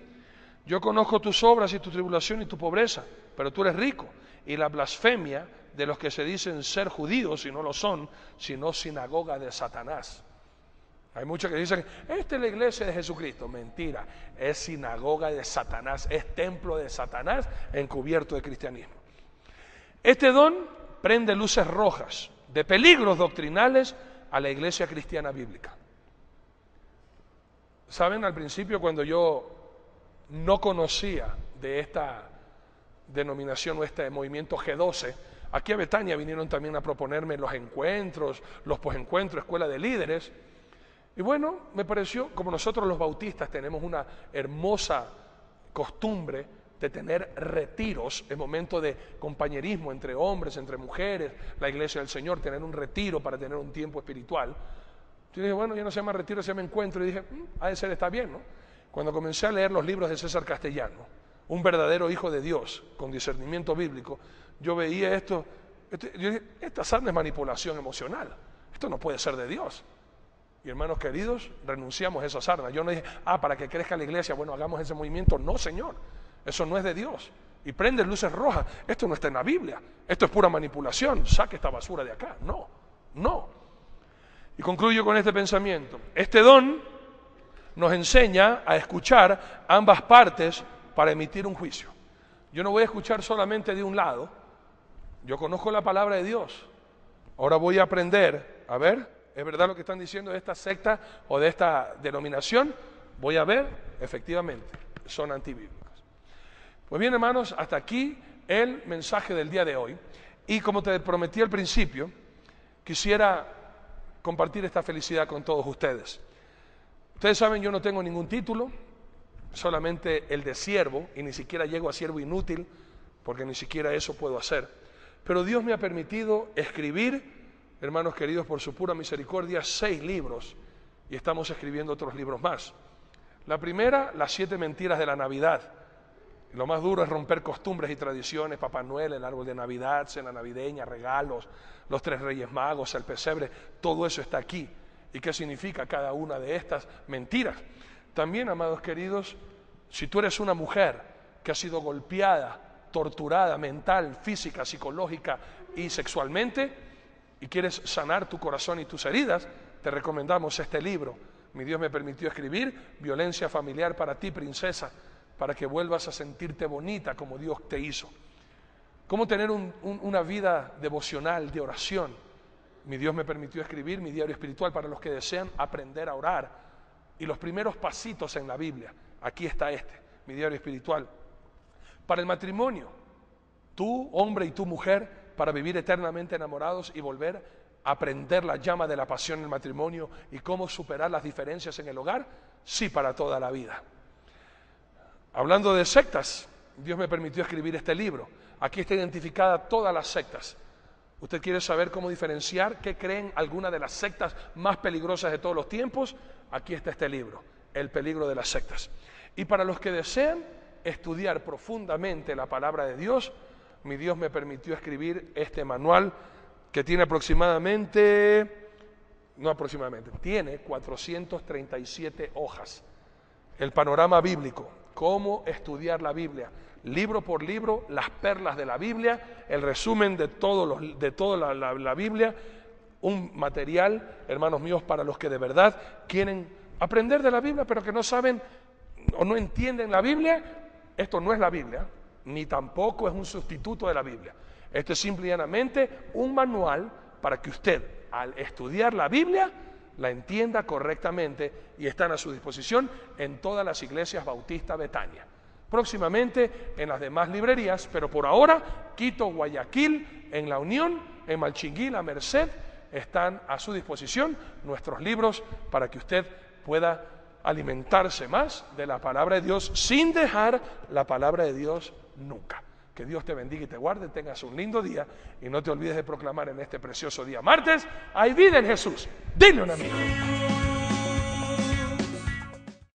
yo conozco tus obras y tu tribulación y tu pobreza, pero tú eres rico, y la blasfemia de los que se dicen ser judíos y no lo son, sino sinagoga de Satanás. Hay muchos que dicen, esta es la iglesia de Jesucristo. Mentira, es sinagoga de Satanás, es templo de Satanás encubierto de cristianismo. Este don prende luces rojas de peligros doctrinales a la iglesia cristiana bíblica. ¿Saben? Al principio, cuando yo no conocía de esta denominación o este movimiento G12, aquí a Betania vinieron también a proponerme los encuentros, los posencuentros, escuela de líderes. Y bueno, me pareció, como nosotros los bautistas tenemos una hermosa costumbre de tener retiros, es momento de compañerismo entre hombres, entre mujeres, la iglesia del Señor, tener un retiro para tener un tiempo espiritual. Yo dije, bueno, ya no se llama retiro, se llama encuentro, y dije, ha de ser, está bien, ¿no? Cuando comencé a leer los libros de César Castellano, un verdadero hijo de Dios, con discernimiento bíblico, yo veía esto, yo dije, esta sarna es manipulación emocional, esto no puede ser de Dios. Y hermanos queridos, renunciamos a esa sarna. Yo no dije, para que crezca la iglesia, bueno, hagamos ese movimiento. No, Señor, eso no es de Dios. Y prende luces rojas, esto no está en la Biblia, esto es pura manipulación, saque esta basura de acá. No, no. Y concluyo con este pensamiento. Este don nos enseña a escuchar ambas partes para emitir un juicio. Yo no voy a escuchar solamente de un lado. Yo conozco la palabra de Dios. Ahora voy a aprender, a ver, ¿es verdad lo que están diciendo de esta secta o de esta denominación? Voy a ver, efectivamente, son antibíblicos. Pues bien, hermanos, hasta aquí el mensaje del día de hoy. Y como te prometí al principio, quisiera compartir esta felicidad con todos ustedes. Ustedes saben, yo no tengo ningún título, solamente el de siervo, y ni siquiera llego a siervo inútil, porque ni siquiera eso puedo hacer. Pero Dios me ha permitido escribir, hermanos queridos, por su pura misericordia, 6 libros, y estamos escribiendo otros libros más. La primera, las 7 mentiras de la Navidad. Lo más duro es romper costumbres y tradiciones, Papá Noel, el árbol de Navidad, cena navideña, regalos, los 3 Reyes Magos, el pesebre, todo eso está aquí. ¿Y qué significa cada una de estas mentiras? También, amados queridos, si tú eres una mujer que ha sido golpeada, torturada mental, física, psicológica y sexualmente, y quieres sanar tu corazón y tus heridas, te recomendamos este libro. Mi Dios me permitió escribir Violencia Familiar para ti, princesa, para que vuelvas a sentirte bonita como Dios te hizo. Cómo tener una vida devocional, de oración. Mi Dios me permitió escribir mi diario espiritual para los que desean aprender a orar. Y los primeros pasitos en la Biblia. Aquí está mi diario espiritual. Para el matrimonio, tú, hombre, y tú, mujer, para vivir eternamente enamorados y volver a aprender la llama de la pasión en el matrimonio y cómo superar las diferencias en el hogar, sí, para toda la vida. Hablando de sectas, Dios me permitió escribir este libro. Aquí está identificada todas las sectas. ¿Usted quiere saber cómo diferenciar qué creen algunas de las sectas más peligrosas de todos los tiempos? Aquí está este libro, El peligro de las sectas. Y para los que desean estudiar profundamente la palabra de Dios, mi Dios me permitió escribir este manual que tiene tiene 437 hojas. El panorama bíblico, cómo estudiar la Biblia, libro por libro, las perlas de la Biblia, el resumen de toda la Biblia, un material, hermanos míos, para los que de verdad quieren aprender de la Biblia, pero que no saben o no entienden la Biblia. Esto no es la Biblia, ni tampoco es un sustituto de la Biblia. Esto es simple y llanamente un manual para que usted, al estudiar la Biblia, la entienda correctamente, y están a su disposición en todas las iglesias Bautista Betania. Próximamente en las demás librerías, pero por ahora, Quito, Guayaquil, en La Unión, en Malchinguí, La Merced, están a su disposición nuestros libros para que usted pueda alimentarse más de la palabra de Dios sin dejar la palabra de Dios nunca. Que Dios te bendiga y te guarde, tengas un lindo día y no te olvides de proclamar en este precioso día martes: hay vida en Jesús. Dile a un amigo.